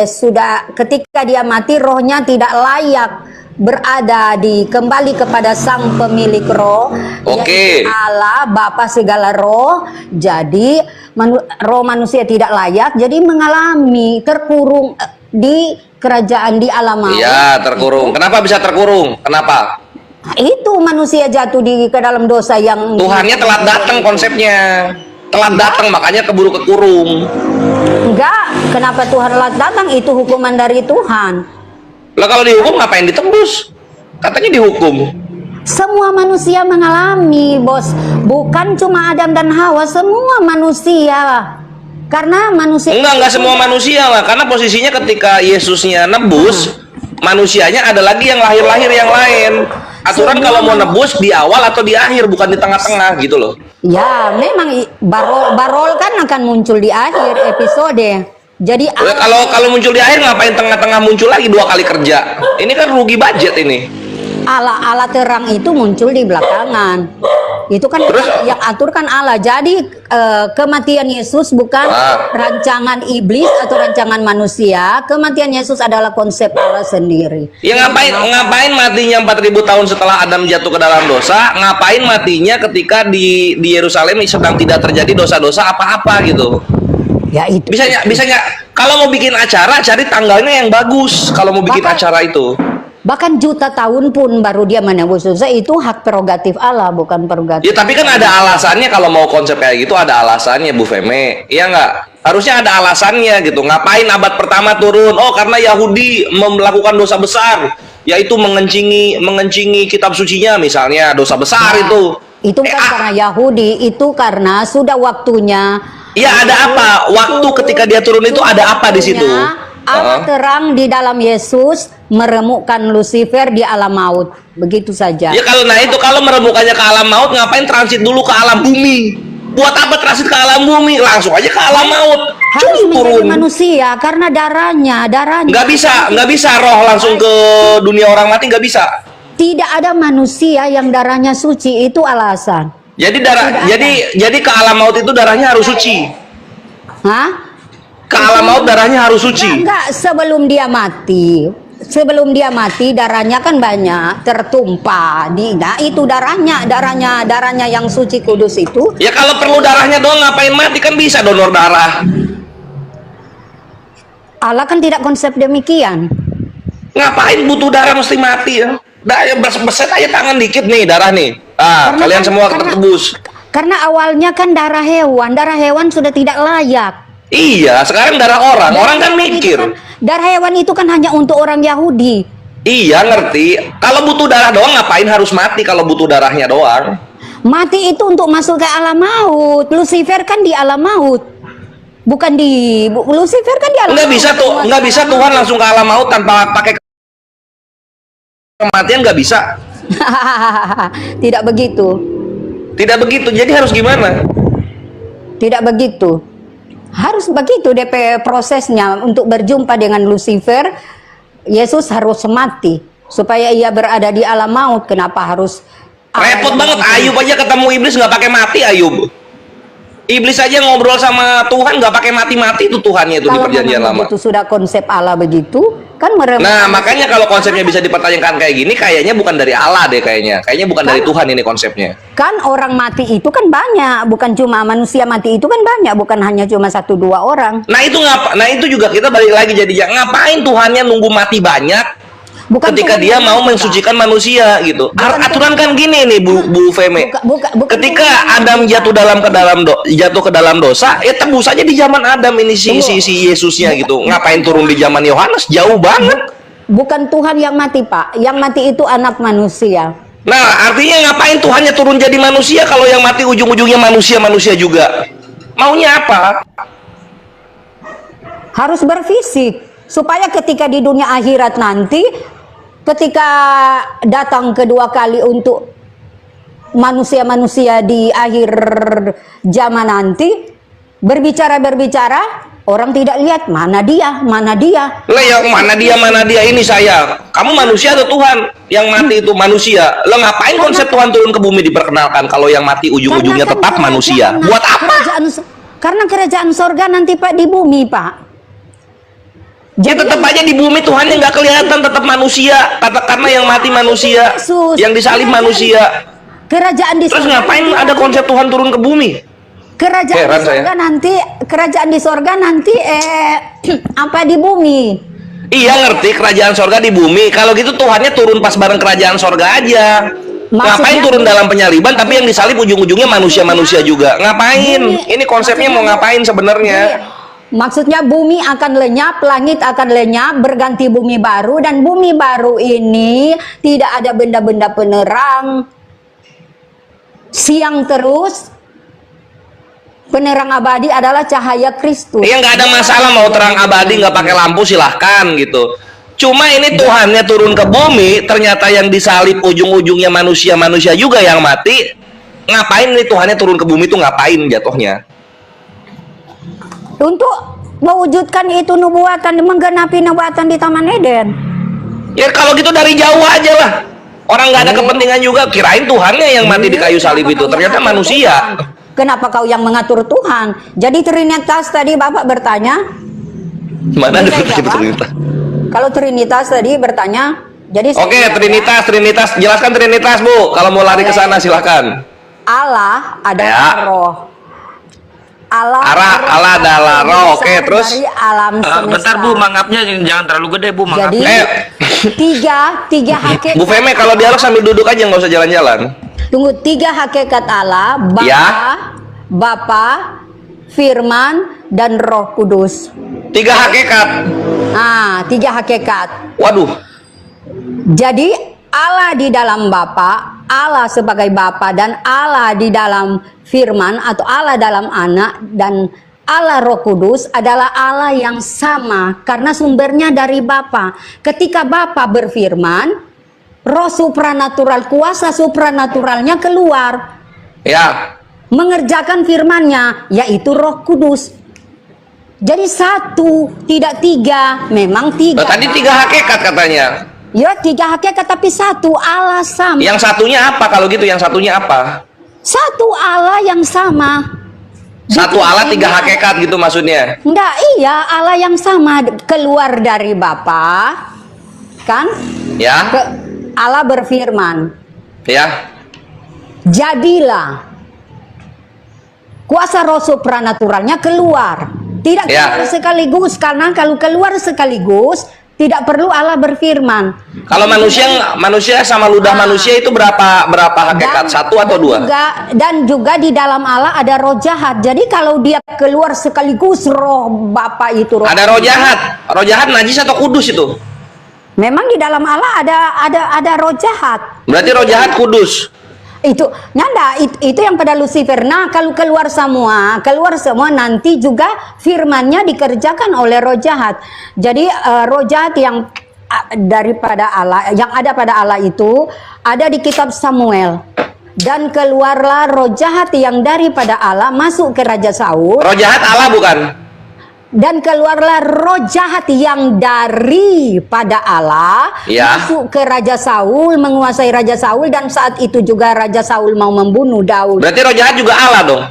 sudah ketika dia mati, rohnya tidak layak berada kembali kepada sang pemilik roh, Oke. yaitu Allah Bapa segala roh. Jadi roh manusia tidak layak, jadi mengalami terkurung di kerajaan di alam maut. Iya, terkurung. Kenapa bisa terkurung? Kenapa? Nah, itu manusia jatuh ke dalam dosa yang Tuhannya telat datang konsepnya. Telat datang makanya keburu kekurung. enggak. Kenapa Tuhan telat datang? Itu hukuman dari Tuhan. Lah kalau dihukum ngapain ditembus? Katanya dihukum. Semua manusia mengalami, bos. Bukan cuma Adam dan Hawa, semua manusia. Karena manusia Enggak semua manusia lah. Karena posisinya ketika Yesusnya nebus, manusianya ada lagi yang lahir-lahir yang lain. Aturan kalau mau nebus di awal atau di akhir, bukan di tengah-tengah gitu loh. Ya, memang barol kan akan muncul di akhir episode. Jadi Kalau muncul di akhir ngapain tengah-tengah muncul lagi 2 kali kerja? Ini kan rugi budget ini. Allah terang itu muncul di belakangan. Itu kan yang aturkan Allah. Jadi kematian Yesus bukan rancangan iblis atau rancangan manusia. Kematian Yesus adalah konsep Allah sendiri. Ya ngapain matinya 4000 tahun setelah Adam jatuh ke dalam dosa? Ngapain matinya ketika di Yerusalem sedang tidak terjadi dosa-dosa apa-apa gitu? Ya itu. Bisanya kalau mau bikin acara cari tanggalnya yang bagus kalau mau bikin acara itu. Bahkan juta tahun pun baru dia menebus dosa, itu hak prerogatif Allah, bukan prerogatif. Ya tapi kan ada alasannya kalau mau konsep kayak gitu, ada alasannya Bu Feme. Iya nggak? Harusnya ada alasannya gitu. Ngapain abad pertama turun? Oh karena Yahudi melakukan dosa besar, yaitu mengencingi kitab sucinya misalnya, dosa besar itu. Itu kan karena Yahudi, itu karena sudah waktunya. Iya ada apa? Waktu ketika dia turun itu ada apa di situ? Allah terang di dalam Yesus meremukkan Lucifer di alam maut. Begitu saja. Ya kalau meremukkannya ke alam maut, ngapain transit dulu ke alam bumi? Buat apa transit ke alam bumi? Langsung aja ke alam maut. Harus menjadi turun. manusia karena darahnya. Nggak bisa roh langsung ke dunia orang mati, nggak bisa. Tidak ada manusia yang darahnya suci, itu alasan. Jadi jadi ke alam maut itu darahnya harus suci. Hah? Ke alam maut darahnya harus suci. Enggak, sebelum dia mati. Sebelum dia mati darahnya kan banyak tertumpah. Nah, itu darahnya yang suci kudus itu. Ya kalau perlu darahnya doang ngapain mati, kan bisa donor darah. Allah kan tidak konsep demikian. Ngapain butuh darah mesti mati ya? Beset aja tangan dikit nih darah nih. Kalian semua tertebus. Karena awalnya kan darah hewan sudah tidak layak. Iya, sekarang darah orang kan mikir. Darah hewan itu kan hanya untuk orang Yahudi. Iya, ngerti. Kalau butuh darah doang ngapain harus mati kalau butuh darahnya doang? Mati itu untuk masuk ke alam maut. Lucifer kan di alam maut. Bukan di Lucifer kan di alam maut. Nggak bisa Tuhan langsung ke alam maut tanpa pakai kematian, nggak bisa. Tidak begitu. Tidak begitu. Jadi harus gimana? Tidak begitu. Harus begitu DP prosesnya untuk berjumpa dengan Lucifer. Yesus harus mati supaya ia berada di alam maut. Kenapa harus repot banget? Ayub aja ketemu iblis nggak pakai mati. Ayub, iblis aja ngobrol sama Tuhan nggak pakai mati-mati, itu Tuhannya itu di perjanjian lama. Itu sudah konsep Allah begitu kan. Nah makanya kalau konsepnya bisa dipertanyakan kayak gini, kayaknya bukan dari Allah deh, kayaknya bukan dari Tuhan ini konsepnya. Kan orang mati itu kan banyak, bukan cuma manusia mati itu kan banyak, bukan hanya cuma 1-2 orang. Nah itu juga kita balik lagi, jadi ngapain Tuhannya nunggu mati banyak Bukan ketika Tuhan dia yang mau mati, Pak. mensucikan manusia gitu. Bukan Aturan kan gini nih Bu Feme. Bukan Ketika Tuhan yang Adam mati, jatuh ke dalam dosa, ya tebus aja di zaman Adam ini si Yesusnya gitu. Ngapain turun di zaman Yohanes? Jauh banget. Bukan Tuhan yang mati, Pak. Yang mati itu anak manusia. Nah, artinya ngapain Tuhannya turun jadi manusia kalau yang mati ujung-ujungnya manusia juga? Maunya apa? Harus berfisik supaya ketika di dunia akhirat nanti, ketika datang kedua kali untuk manusia-manusia di akhir zaman nanti, berbicara orang tidak lihat mana dia. Lah ya mana dia ini saya. Kamu manusia atau Tuhan? Yang mati itu manusia. Lah ngapain konsep Tuhan turun ke bumi diperkenalkan kalau yang mati ujung-ujungnya Karena kan tetap manusia? Buat apa? Karena kerajaan sorga nanti Pak di bumi, Pak. Ya tetap aja di bumi Tuhannya nggak kelihatan, tetap manusia. Karena yang mati manusia, Yesus. yang disalib manusia. Kerajaan di Terus sorga ngapain nanti ada konsep Tuhan turun ke bumi? Heran kerajaan di sorga nanti apa di bumi? Iya ngerti kerajaan sorga di bumi. Kalau gitu Tuhannya turun pas bareng kerajaan sorga aja. Ngapain turun dalam penyaliban tapi yang disalib ujung-ujungnya manusia juga? Ngapain? Ini konsepnya mau ngapain sebenarnya? Maksudnya bumi akan lenyap, langit akan lenyap, berganti bumi baru, dan bumi baru ini tidak ada benda-benda penerang, siang terus. Penerang abadi adalah cahaya Kristus. Iya nggak ada masalah mau terang abadi nggak pakai lampu silahkan gitu. Cuma ini Tuhannya turun ke bumi, ternyata yang disalib ujung-ujungnya manusia juga yang mati. Ngapain nih Tuhannya turun ke bumi itu ngapain jatuhnya? Untuk mewujudkan itu nubuatan, menggenapi nubuatan di Taman Eden. Ya kalau gitu dari jauh aja lah. Orang nggak ada kepentingan juga. Kirain Tuhannya yang mati di kayu salib itu, ternyata manusia. Kenapa kau yang mengatur Tuhan? Jadi Trinitas tadi Bapak bertanya. Mana ada Saya jawab. Trinitas? Kalau Trinitas tadi bertanya, jadi Oke, Trinitas, jelaskan Trinitas Bu. Kalau mau lari ke sana silahkan. Allah adalah Ya. roh. Allah adalah roh. Oke, besar terus? dari alam semesta. Bentar Bu, mangapnya jangan terlalu gede Bu, Jadi mangapnya. tiga hakikat. Bu Feme kalau dialog sambil duduk aja nggak usah jalan-jalan. Tunggu, tiga hakikat Allah, Bapa, Firman, dan Roh Kudus. 3 hakikat. Tiga hakikat. Waduh. Jadi Allah di dalam Bapa, Allah sebagai Bapa, dan Allah di dalam Firman atau Allah dalam Anak, dan Allah Roh Kudus adalah Allah yang sama karena sumbernya dari Bapa. Ketika Bapa berfirman, roh supranatural, kuasa supranaturalnya keluar. Ya. Mengerjakan firman-Nya, yaitu Roh Kudus. Jadi satu, tidak tiga, memang tiga. Tadi 3 hakikat katanya. Ya, 3 hakikat tapi satu Allah sama. Yang satunya apa kalau gitu? Yang satunya apa? Satu Allah yang sama. Satu Allah 3 hakikat gitu maksudnya. Enggak, iya, Allah yang sama keluar dari Bapa. Kan? Ya. Allah berfirman, Ya. jadilah. Kuasa roh supranaturalnya keluar. Tidak keluar sekaligus, karena kalau keluar sekaligus tidak perlu Allah berfirman. Kalau manusia sama ludah manusia itu berapa hakikat? 1 atau 2? Dan juga di dalam Allah ada roh jahat. Jadi kalau dia keluar sekaligus roh Bapa itu roh. Ada roh jahat. Roh jahat najis atau kudus itu? Memang di dalam Allah ada roh jahat. Berarti roh jahat kudus. Itu nyanda itu yang pada Lucifer. Nah, kalau keluar semua nanti juga firman-Nya dikerjakan oleh roh jahat. Jadi roh jahat yang daripada Allah, yang ada pada Allah itu ada di kitab Samuel. Dan keluarlah roh jahat yang daripada Allah masuk ke Raja Saul. Roh jahat Allah bukan? Dan keluarlah roh jahat yang daripada Allah masuk ke Raja Saul, menguasai Raja Saul, dan saat itu juga Raja Saul mau membunuh Daud. Berarti roh jahat juga Allah dong?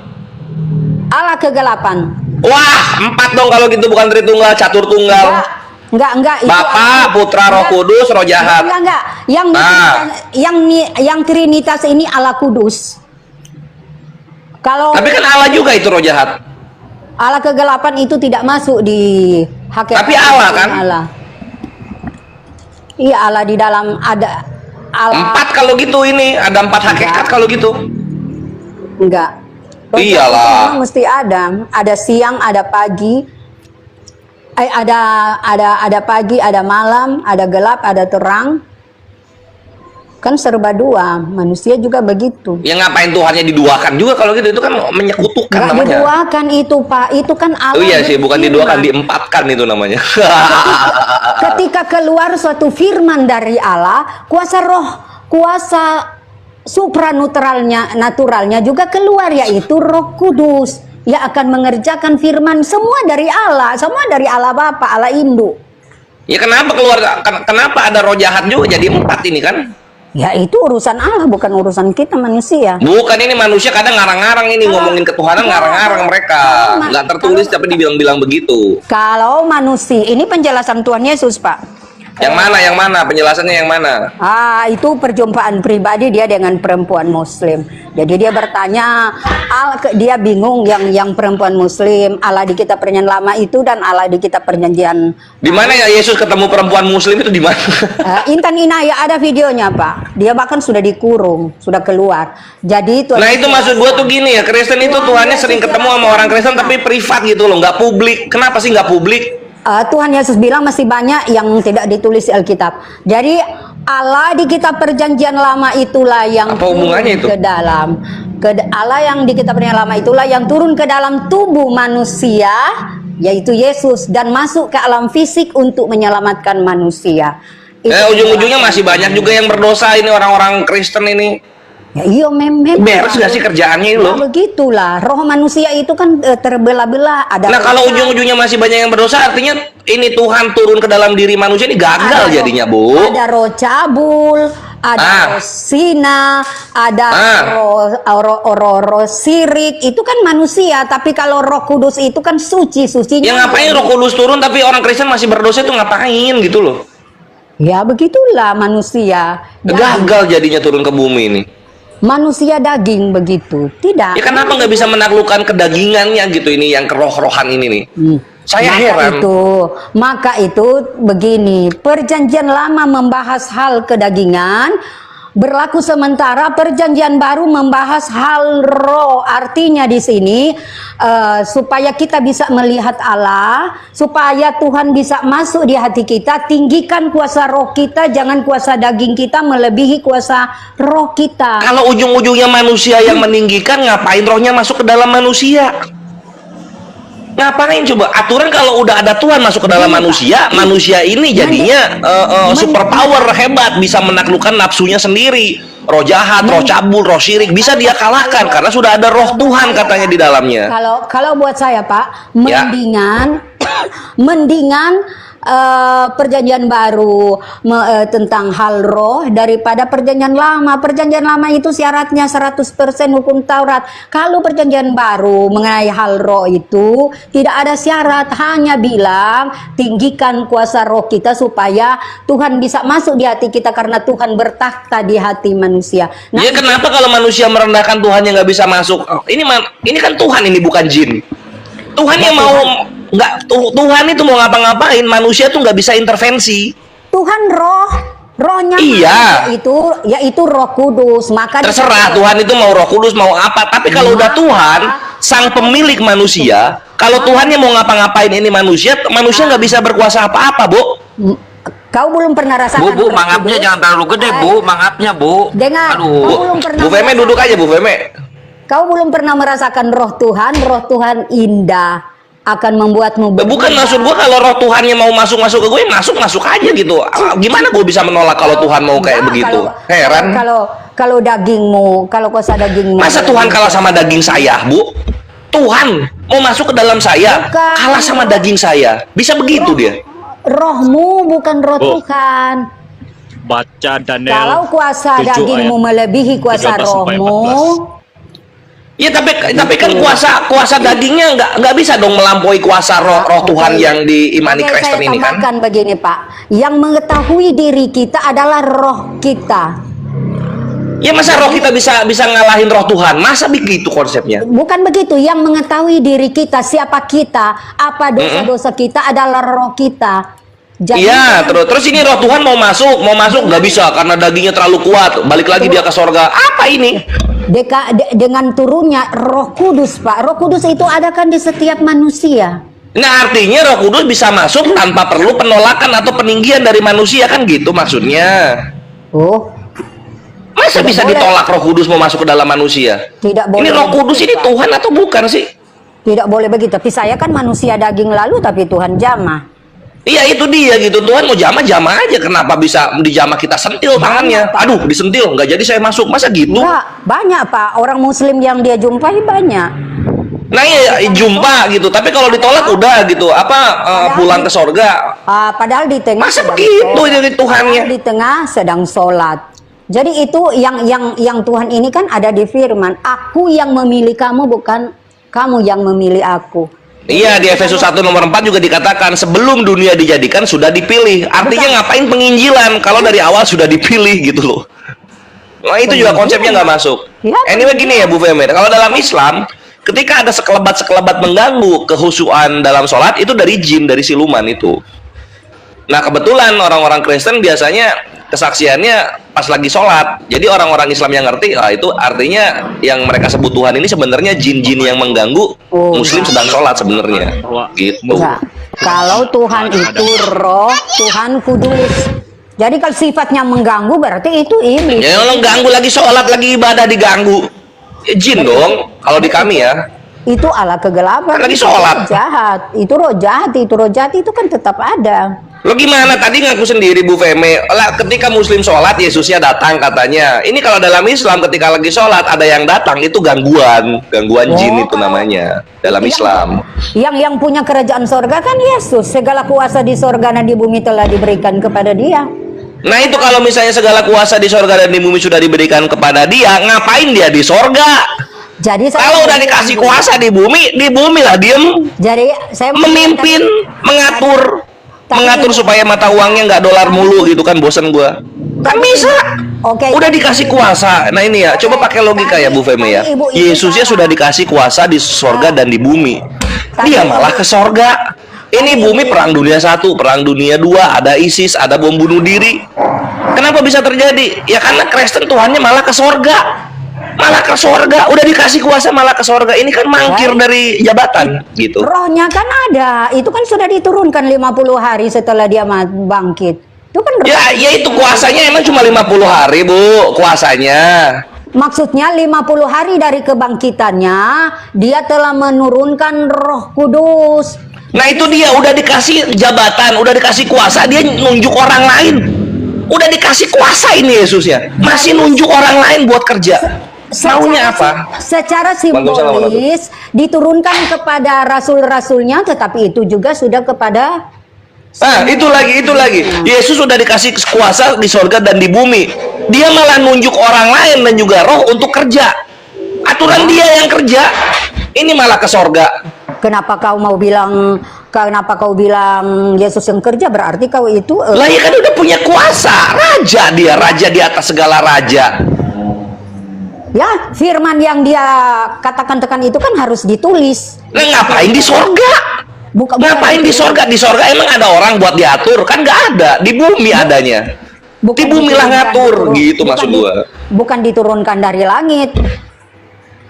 Allah kegelapan. Wah, 4 dong kalau gitu, bukan Tritunggal, catur tunggal. Enggak itu Bapa, Putra, Roh Kudus, roh jahat. Enggak. Yang Trinitas ini Allah Kudus. Tapi kan Allah juga itu roh jahat. Allah kegelapan itu tidak masuk di hakikat. Tapi Allah kan? Allah. Iya, Allah di dalam ada Allah. 4 kalau gitu, ini ada 4 hakikat kalau gitu. Enggak. Iyalah. Memang mesti ada siang, ada pagi. Ada pagi, ada malam, ada gelap, ada terang. Kan serba dua. Manusia juga begitu. Ya ngapain Tuhannya diduakan juga kalau gitu, itu kan menyekutukan Enggak namanya. diduakan itu, Pak. Itu kan Allah. Oh iya sih, bukan berfirman. diduakan, diempatkan itu namanya. Ketika keluar suatu firman dari Allah, kuasa naturalnya juga keluar, yaitu Roh Kudus yang akan mengerjakan firman, semua dari Allah Bapa, Allah Induk. Ya kenapa kenapa ada roh jahat juga jadi 4 ini kan? Ya itu urusan Allah, bukan urusan kita manusia. Bukan, ini manusia kadang ngarang-ngarang ini, ngomongin ketuhanan ngarang-ngarang mereka. Nggak tertulis tapi dibilang-bilang begitu. Kalau manusia, ini penjelasan Tuhan Yesus, Pak. Yang mana? Penjelasannya yang mana? Itu perjumpaan pribadi dia dengan perempuan Muslim. Jadi dia bertanya, dia bingung yang perempuan Muslim, Allah di kitab perjanjian lama itu dan Allah di kitab perjanjian. Di mana ya Yesus ketemu perempuan Muslim itu di mana? Intan Inaya ada videonya, Pak. Dia bahkan sudah dikurung, sudah keluar. Jadi Tuhan Nah itu maksud gua tuh gini ya, Kristen itu Tuhannya sering ketemu sama orang Kristen tapi privat gitu loh, nggak publik. Kenapa sih nggak publik? Tuhan Yesus bilang masih banyak yang tidak ditulis di Alkitab. Jadi Allah di kitab perjanjian lama itulah yang Apa hubungannya itu? ke dalam Allah yang di kitab perjanjian lama itulah yang turun ke dalam tubuh manusia, yaitu Yesus, dan masuk ke alam fisik untuk menyelamatkan manusia. Ujung-ujungnya masih banyak juga yang berdosa ini, orang-orang Kristen ini. Ya iya, memang Beres gak sih kerjaannya ini loh? Begitulah, roh manusia itu kan terbelah-belah. Nah kalau ujung-ujungnya masih banyak yang berdosa, artinya ini Tuhan turun ke dalam diri manusia ini gagal jadinya, Bu. Ada roh cabul, ada roh sina, ada roh sirik, itu kan manusia. Tapi kalau Roh Kudus itu kan sucinya. Ya ngapain Roh Kudus turun tapi orang Kristen masih berdosa itu ngapain gitu loh? Ya begitulah manusia. Gagal jadinya turun ke bumi ini. Manusia daging begitu, tidak. Ya kenapa nggak bisa menaklukkan kedagingannya gitu, ini yang keroh-rohan ini nih? Saya heran. Maka itu begini, perjanjian lama membahas hal kedagingan, berlaku sementara perjanjian baru membahas hal roh. Artinya di sini supaya kita bisa melihat Allah, supaya Tuhan bisa masuk di hati kita, tinggikan kuasa roh kita, jangan kuasa daging kita melebihi kuasa roh kita. Kalau ujung-ujungnya manusia yang meninggikan, ngapain rohnya masuk ke dalam manusia? Ngapain coba? Aturan kalau udah ada Tuhan masuk ke dalam manusia, manusia ini jadinya super power, hebat, bisa menaklukkan nafsunya sendiri. Roh jahat, roh cabul, roh syirik bisa dia kalahkan karena sudah ada roh Tuhan katanya di dalamnya. Kalau buat saya, Pak, mendingan perjanjian baru tentang hal roh daripada perjanjian lama. Perjanjian lama itu syaratnya 100% hukum Taurat. Kalau perjanjian baru mengenai hal roh itu tidak ada syarat, hanya bilang tinggikan kuasa roh kita supaya Tuhan bisa masuk di hati kita karena Tuhan bertakhta di hati manusia. Nah, ya kenapa kalau manusia merendahkan Tuhan yang nggak bisa masuk? Ini kan Tuhan, ini bukan jin. Tuhan yang mau Tuhan itu mau ngapa-ngapain, manusia tuh nggak bisa intervensi. Tuhan rohnya yaitu Roh Kudus. Maka terserah Tuhan itu mau Roh Kudus mau apa, tapi kalau udah Tuhan sang pemilik manusia, kalau Tuhannya mau ngapa-ngapain ini manusia nggak bisa berkuasa apa-apa, Bu. Kau belum pernah rasakan Bu, mangapnya jangan terlalu gede, Bu. Mangapnya, Bu. Dengar, Aduh, Bu Feme duduk aja, Bu Feme. Kau belum pernah merasakan roh Tuhan indah akan membuatmu bukan maksud gua kalau roh Tuhannya mau masuk ke gue, masuk aja gitu. Gimana gue bisa menolak kalau Tuhan mau kayak begitu? Heran. Kalau dagingmu, kalau kuasa dagingmu. Masa Tuhan kalah sama daging saya, Bu? Tuhan mau masuk ke dalam saya, kalah sama daging saya. Bisa begitu dia? Rohmu bukan roh Tuhan. Baca Daniel. Kalau kuasa dagingmu melebihi kuasa rohmu. Ya tapi kan kuasa dagingnya nggak bisa dong melampaui kuasa roh Tuhan yang diimani Kristen ini kan? Saya tambahkan begini, Pak, yang mengetahui diri kita adalah roh kita. Ya masa roh kita bisa ngalahin roh Tuhan? Masa begitu konsepnya? Bukan begitu. Yang mengetahui diri kita, siapa kita, apa dosa-dosa kita adalah roh kita. Jadi Iya, terus ini roh Tuhan mau masuk nggak bisa karena dagingnya terlalu kuat. Balik lagi dia ke sorga. Apa ini? dengan turunnya Roh Kudus, Pak. Roh Kudus itu ada kan di setiap manusia. Nah, artinya Roh Kudus bisa masuk tanpa perlu penolakan atau peninggian dari manusia, kan gitu maksudnya. Oh, Masa Tidak bisa boleh. ditolak Roh Kudus mau masuk ke dalam manusia? tidak boleh. Ini Roh Kudus begitu, ini Pak. Tuhan atau bukan sih? Tidak boleh begitu. Tapi saya kan manusia daging lalu, tapi Tuhan jamah. Iya, itu dia gitu. Tuhan mau jamah aja. Kenapa bisa dijamah kita sentil tangannya? Pak. Aduh, disentil, nggak jadi saya masuk. Masa gitu? Enggak, banyak Pak. Orang Muslim yang dia jumpai banyak. Nah, iya, jumpa gitu. Tapi kalau ditolak udah gitu. Pulang ke sorga? Padahal di tengah Masa sedang begitu sholat. jadi Tuhannya? Padahal di tengah sedang sholat. Jadi itu yang Tuhan ini kan ada di firman. Aku yang memilih kamu, bukan kamu yang memilih aku. Iya, di Efesus 1 nomor 4 juga dikatakan sebelum dunia dijadikan sudah dipilih. Artinya ngapain penginjilan kalau dari awal sudah dipilih gitu loh. Nah, itu juga konsepnya nggak masuk. Ya, Anyway gini ya Bu Femer, kalau dalam Islam ketika ada sekelebat-sekelebat mengganggu kehusuan dalam sholat itu dari jin, dari siluman itu. Nah, kebetulan orang-orang Kristen biasanya kesaksiannya pas lagi sholat. Jadi orang-orang Islam yang ngerti, itu artinya yang mereka sebut Tuhan ini sebenarnya jin-jin yang mengganggu Muslim sedang sholat sebenarnya. Gitu. Enggak. Kalau Tuhan itu roh, Tuhan kudus. Jadi kalau sifatnya mengganggu berarti itu iblis. Ya orang ganggu lagi sholat, lagi ibadah diganggu. Ya, jin dong, kalau di kami ya. Itu ala kegelapan. Lagi itu sholat. roh jahat. Itu roh jahat, itu kan tetap ada. Lo gimana tadi ngaku sendiri Bu Feme lah, ketika Muslim sholat Yesusnya datang katanya. Ini kalau dalam Islam ketika lagi sholat ada yang datang itu gangguan jin itu namanya dalam Islam. Yang punya kerajaan sorga kan Yesus. Segala kuasa di sorga dan di bumi telah diberikan kepada dia. Nah itu kalau misalnya segala kuasa di sorga dan di bumi sudah diberikan kepada dia, ngapain dia di sorga? Jadi Kalau udah dikasih kuasa di bumi lah diem. Jadi saya Memimpin, mengatur supaya mata uangnya nggak dolar mulu gitu kan, bosan gua. Kan bisa. Oke. Udah dikasih kuasa. Nah ini ya, coba pakai logika ya Bu Feme ya. Yesusnya sudah dikasih kuasa di sorga dan di bumi. Dia malah ke sorga. Ini bumi perang dunia 1, perang dunia 2, ada ISIS, ada bom bunuh diri. Kenapa bisa terjadi? Ya karena Kristen Tuhannya malah ke sorga. Malah ke sorga, udah dikasih kuasa malah ke sorga. Ini kan mangkir dari jabatan gitu. Rohnya kan ada. Itu kan sudah diturunkan 50 hari setelah dia bangkit. Itu kan roh. Ya itu kuasanya emang cuma 50 hari Bu, kuasanya. Maksudnya 50 hari dari kebangkitannya dia telah menurunkan Roh Kudus. Nah itu dia, udah dikasih jabatan, udah dikasih kuasa, dia nunjuk orang lain. Udah dikasih kuasa ini Yesusnya, masih nunjuk orang lain buat kerja. Maunya apa? Secara Waalaikumsalam. simbolis diturunkan kepada rasul-rasulnya, tetapi itu juga sudah kepada Itu lagi. Yesus sudah dikasih kuasa di sorga dan di bumi. Dia malah nunjuk orang lain dan juga roh untuk kerja. Aturan dia yang kerja. Ini malah ke sorga. Kenapa kau bilang Yesus yang kerja? Berarti kau itu Lah ya kan udah punya kuasa. Raja dia, raja di atas segala raja. ya, firman yang dia katakan itu kan harus ditulis. Nah ngapain di sorga? Ngapain di sorga? Di sorga emang ada orang buat diatur? Kan nggak ada. Di bumi adanya. Di bumi lah ngatur gitu maksud gua. Bukan diturunkan dari langit.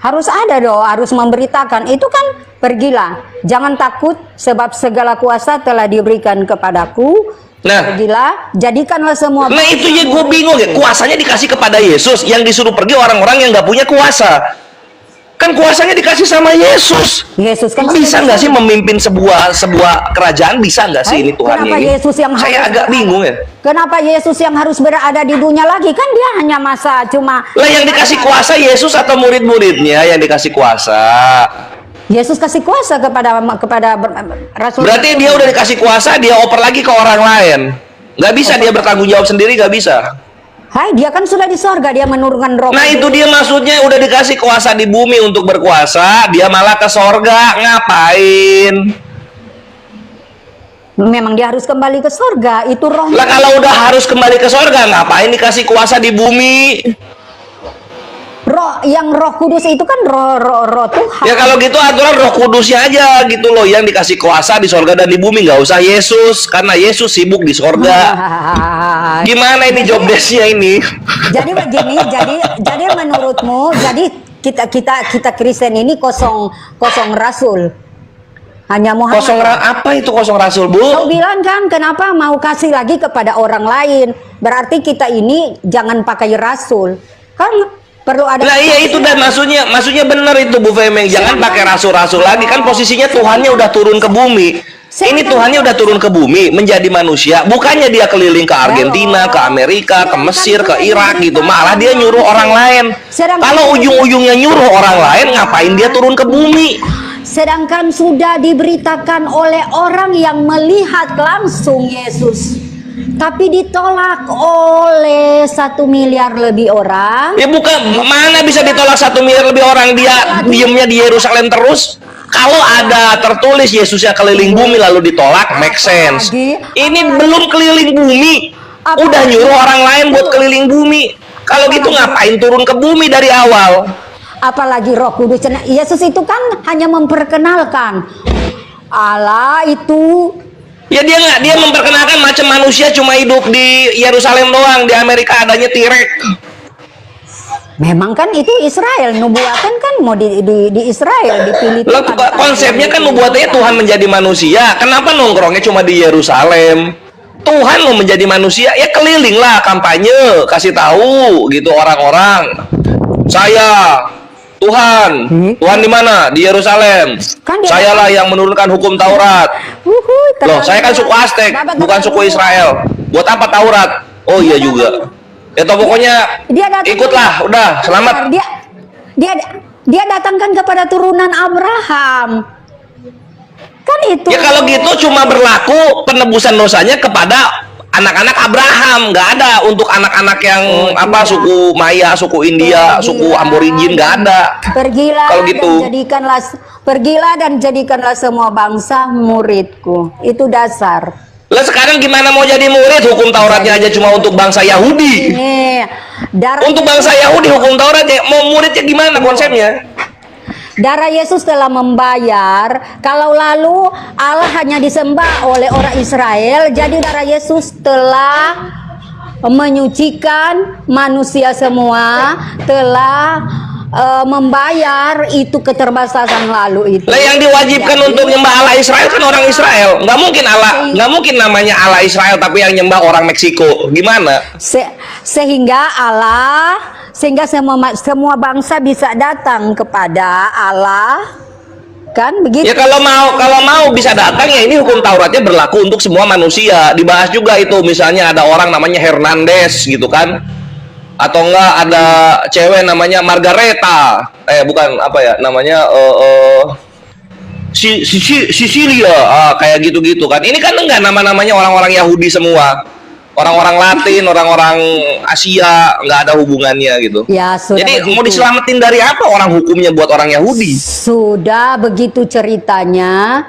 Harus ada dong, harus memberitakan. Itu kan pergilah. Jangan takut sebab segala kuasa telah diberikan kepadaku. Nah. Pergilah, jadikanlah semua. Nah itu ya gue bingung ya. Kuasanya dikasih kepada Yesus. Yang disuruh pergi orang-orang yang nggak punya kuasa. Kan kuasanya dikasih sama Yesus. Yesus kan Bisa nggak sih memimpin sebuah kerajaan? Bisa nggak sih ini Tuhannya kenapa ini? Yesus yang Saya harus agak bingung ya. Kenapa Yesus yang harus berada di dunia lagi? Kan dia hanya masa cuma. Lah yang dikasih kuasa Yesus atau murid-muridnya yang dikasih kuasa? Yesus kasih kuasa kepada rasul. Berarti dia udah dikasih kuasa, dia oper lagi ke orang lain. Nggak bisa dia bertanggung jawab sendiri, nggak bisa. Hai, dia kan sudah di sorga, dia menurunkan roh. Nah itu dia maksudnya, udah dikasih kuasa di bumi untuk berkuasa, dia malah ke sorga. Ngapain? Memang dia harus kembali ke sorga. Itu roh. Lah kalau udah harus kembali ke sorga, ngapain dikasih kuasa di bumi? Roh Kudus itu kan roh Tuhan. Ya kalau gitu aturan Roh Kudusnya aja gitu loh yang dikasih kuasa di sorga dan di bumi, nggak usah Yesus karena Yesus sibuk di sorga. Gimana ini job desk-nya ini? Jadi begini, jadi menurutmu, jadi kita Kristen ini kosong rasul. Hanya Muhammad. Apa itu kosong rasul, Bu? Kau bilang kan kenapa mau kasih lagi kepada orang lain? Berarti kita ini jangan pakai rasul. Kan perlu ada. Nah iya itu dan maksudnya benar itu Bu Femeng, jangan pakai rasul-rasul lagi kan posisinya Tuhannya udah turun ke bumi. Ini Tuhannya udah turun ke bumi menjadi manusia, bukannya dia keliling ke Argentina, ke Amerika, ke Mesir, ke Irak gitu, malah dia nyuruh orang lain. Kalau ujung-ujungnya nyuruh orang lain, ngapain dia turun ke bumi? Sedangkan sudah diberitakan oleh orang yang melihat langsung Yesus, tapi ditolak oleh 1 miliar lebih orang. Ya bukan, mana bisa ditolak 1 miliar lebih orang, dia diemnya di Yerusalem terus. Kalau ada tertulis Yesusnya keliling bumi lalu ditolak, make sense. Ini belum keliling bumi, udah nyuruh orang lain buat keliling bumi. Kalau gitu ngapain turun ke bumi dari awal? Apalagi Roh Kudus. Yesus itu kan hanya memperkenalkan Allah itu. Ya dia memperkenalkan macam manusia cuma hidup di Yerusalem doang, di Amerika adanya T-Rex. Memang kan itu Israel, nubuatan kan mau di Israel dipilih. Loh, konsepnya kan nubuatannya Tuhan menjadi manusia. Kenapa nongkrongnya cuma di Yerusalem? Tuhan mau menjadi manusia, ya keliling lah kampanye, kasih tahu gitu orang-orang. Saya Tuhan, Tuhan di mana? Di Yerusalem. Kan Sayalah yang menurunkan hukum Taurat. Loh, saya kan suku Aztek, bukan suku Israel. Buat apa Taurat? Oh iya juga. Ya toh pokoknya ikutlah, udah selamat. Dia datangkan kepada turunan Abraham. Kan itu. Ya kalau gitu cuma berlaku penebusan dosanya kepada anak-anak Abraham, nggak ada untuk anak-anak yang suku Maya, suku India, suku Aborigin, nggak ada. Pergilah kalau gitu. dan jadikanlah semua bangsa muridku. Itu dasar. Lah sekarang gimana mau jadi murid? Hukum Tauratnya aja cuma untuk bangsa Yahudi. Nih, untuk bangsa Yahudi hukum Tauratnya, mau muridnya gimana konsepnya? Darah Yesus telah membayar. Kalau lalu Allah hanya disembah oleh orang Israel, jadi darah Yesus telah menyucikan manusia semua, telah membayar itu keterbatasan lalu itu. Lah yang diwajibkan untuk nyembah Allah Israel kan orang Israel. Nggak mungkin namanya Allah Israel tapi yang nyembah orang Meksiko. Gimana? Sehingga semua bangsa bisa datang kepada Allah, kan begitu? Ya kalau mau bisa datang, ya ini hukum Tauratnya berlaku untuk semua manusia. Dibahas juga itu, misalnya ada orang namanya Hernandez gitu kan, atau enggak ada cewek namanya Margareta, bukan apa ya namanya, Sicilia, kayak gitu-gitu kan. Ini kan enggak nama-namanya orang-orang Yahudi semua. Orang-orang Latin, orang-orang Asia, nggak ada hubungannya gitu. Ya, jadi begitu. mau diselamatin dari apa orang hukumnya buat orang Yahudi? Sudah begitu ceritanya,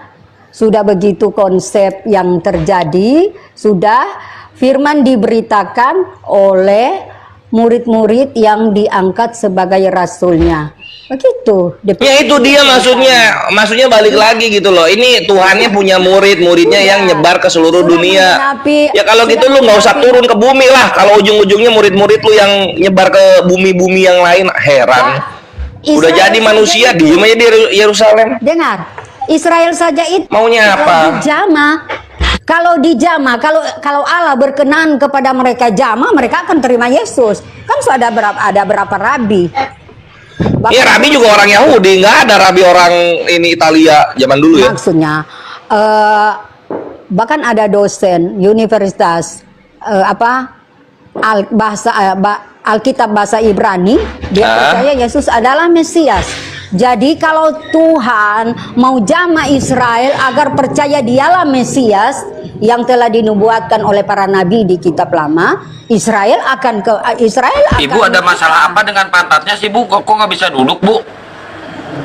sudah begitu konsep yang terjadi, sudah firman diberitakan oleh murid-murid yang diangkat sebagai rasulnya. Begitu. Ya itu dia maksudnya balik lagi gitu loh. Ini Tuhannya punya muridnya yang nyebar ke seluruh dunia. Ya kalau gitu lu nggak usah turun ke bumi lah. Kalau ujung-ujungnya murid-murid lu yang nyebar ke bumi-bumi yang lain, heran. Udah jadi manusia diem aja di Yerusalem. Dengar, Israel saja itu maunya apa? Kalau dijamah, kalau Allah berkenan kepada mereka jamah, mereka akan terima Yesus. Kan sudah ada berapa rabi? Iya, rabi juga orang Yahudi, nggak ada rabi orang ini Italia zaman dulu ya. Maksudnya, bahkan ada dosen universitas Alkitab bahasa Ibrani, dia percaya Yesus adalah Mesias. Jadi kalau Tuhan mau jamah Israel agar percaya dialah Mesias yang telah dinubuatkan oleh para nabi di kitab lama, Israel akan. Ibu ada masalah apa dengan pantatnya sih Bu? Kok nggak bisa duduk Bu?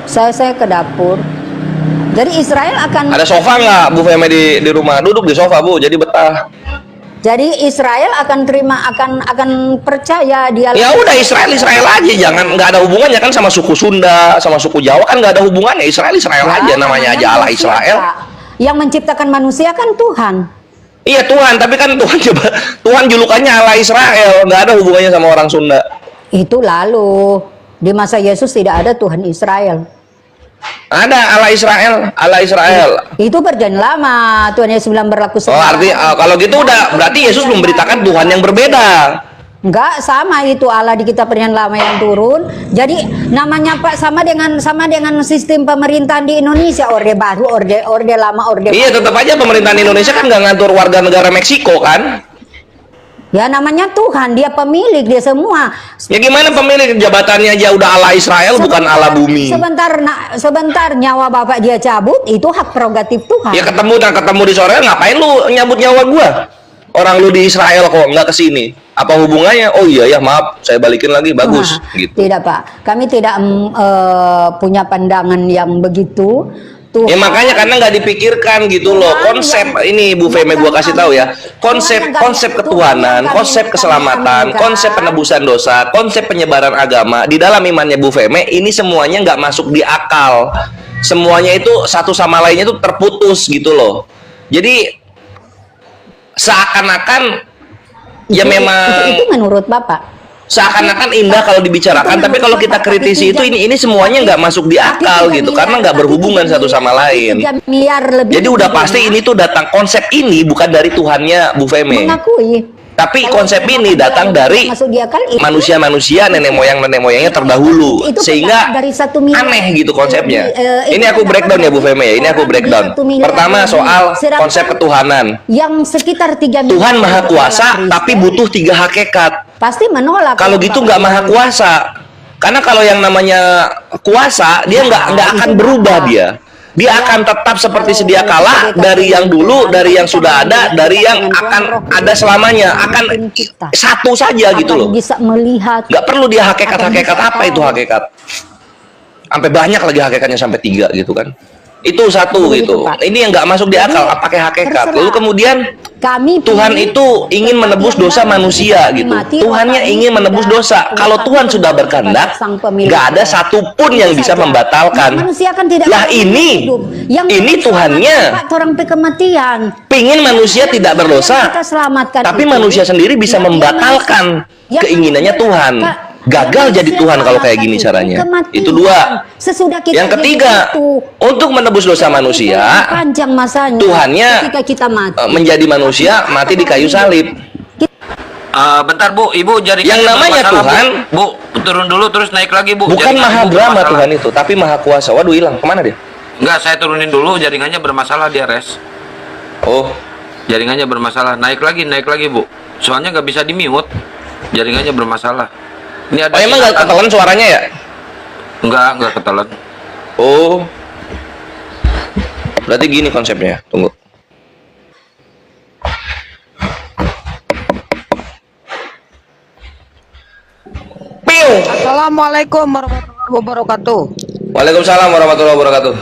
Saya ke dapur. Jadi Israel akan. Ada sofa nggak Bu Feme di rumah? Duduk di sofa Bu, jadi betah. Jadi Israel akan terima, akan percaya dia. Ya udah Israel aja, jangan, nggak ada hubungannya kan sama suku Sunda, sama suku Jawa kan nggak ada hubungannya. Israel aja, namanya aja Allah manusia, Israel. Pak. Yang menciptakan manusia kan Tuhan. Iya Tuhan, tapi kan Tuhan julukannya Allah Israel, nggak ada hubungannya sama orang Sunda. Itu lalu di masa Yesus tidak ada Tuhan Israel. Ada Allah Israel. Itu perjanjian lama, Tuhan Yesus bilang berlaku Oh, artinya kalau gitu udah berarti Yesus memberitakan Tuhan yang berbeda. Enggak, sama itu Allah di kitab perjanjian lama yang turun. Jadi namanya Pak sama dengan sistem pemerintahan di Indonesia, orde baru, orde lama, orde Iya, baru. tetap aja pemerintahan Indonesia kan nggak ngatur warga negara Meksiko kan? Ya namanya Tuhan, dia pemilik, dia semua. Ya gimana pemilik, jabatannya aja udah Allah Israel, bukan Allah bumi. Sebentar nyawa bapak dia cabut, itu hak prerogatif Tuhan. Ya ketemu di sore, ngapain lu nyambut nyawa gua? Orang lu di Israel kok nggak kesini? Apa hubungannya? Oh iya ya, maaf, saya balikin lagi, bagus. Nah, Gitu. Tidak Pak, kami tidak punya pandangan yang begitu. Tuhan, Ya makanya karena nggak dipikirkan gitu loh konsep ini Bu Feme, gua kasih tahu ya, konsep ketuhanan, konsep keselamatan, konsep penebusan dosa, konsep penyebaran agama di dalam imannya Bu Feme ini semuanya nggak masuk di akal, semuanya itu satu sama lainnya itu terputus gitu loh. Jadi seakan-akan ya memang itu menurut Bapak. seakan-akan indah kalau dibicarakan, tapi kalau kita kritisi itu ini semuanya nggak masuk di akal gitu, karena nggak berhubungan satu sama lain. Jadi udah pasti ini tuh datang, konsep ini bukan dari Tuhannya Bu Feme, Mengakui. tapi konsep ini datang dari manusia-manusia, nenek moyangnya terdahulu, sehingga aneh gitu konsepnya. Ini aku breakdown ya Bu Feme ya, ini aku breakdown. Pertama soal konsep ketuhanan. Yang sekitar 3 miliar Tuhan maha kuasa, tapi butuh 3 hakikat. pasti menolak. Kalau gitu nggak maha kuasa, karena kalau yang namanya kuasa dia nggak akan berubah, dia akan tetap seperti sedia kala, dari yang dulu, dari yang sudah ada, dari yang akan ada selamanya, akan satu saja gitu loh. Bisa melihat. Nggak perlu dia hakikat apa itu hakikat, sampai banyak lagi hakikatnya, sampai 3 gitu kan. Itu satu gitu. Ini yang nggak masuk di akal, pakai hakikat. Lalu kemudian Tuhan itu ingin menebus dosa manusia gitu. Tuhannya ingin menebus dosa. Kalau Tuhan sudah berkehendak, nggak ada satupun yang bisa membatalkan. Lah ini Tuhannya pingin manusia tidak berdosa, tapi manusia sendiri bisa membatalkan keinginannya Tuhan. Gagal jadi Tuhan kalau kayak gini caranya. Itu 2. Yang ketiga, untuk menebus dosa manusia, Tuhannya menjadi manusia, mati di kayu salib. Bentar Bu, Ibu jaringannya Yang namanya bermasalah, Tuhan, Bu, turun dulu terus naik lagi Bu. bukan Jaringan maha Ibu drama bermasalah. Tuhan itu, tapi maha kuasa. Waduh, hilang. Kemana dia? Enggak, saya turunin dulu, jaringannya bermasalah, dia res. Oh, Jaringannya bermasalah, naik lagi Bu. Soalnya nggak bisa di mute, jaringannya bermasalah. Ini ada emang nggak ketelan suaranya ya? Enggak ketelan. Oh, berarti gini konsepnya. Tunggu. Assalamualaikum warahmatullahi wabarakatuh. Waalaikumsalam warahmatullahi wabarakatuh.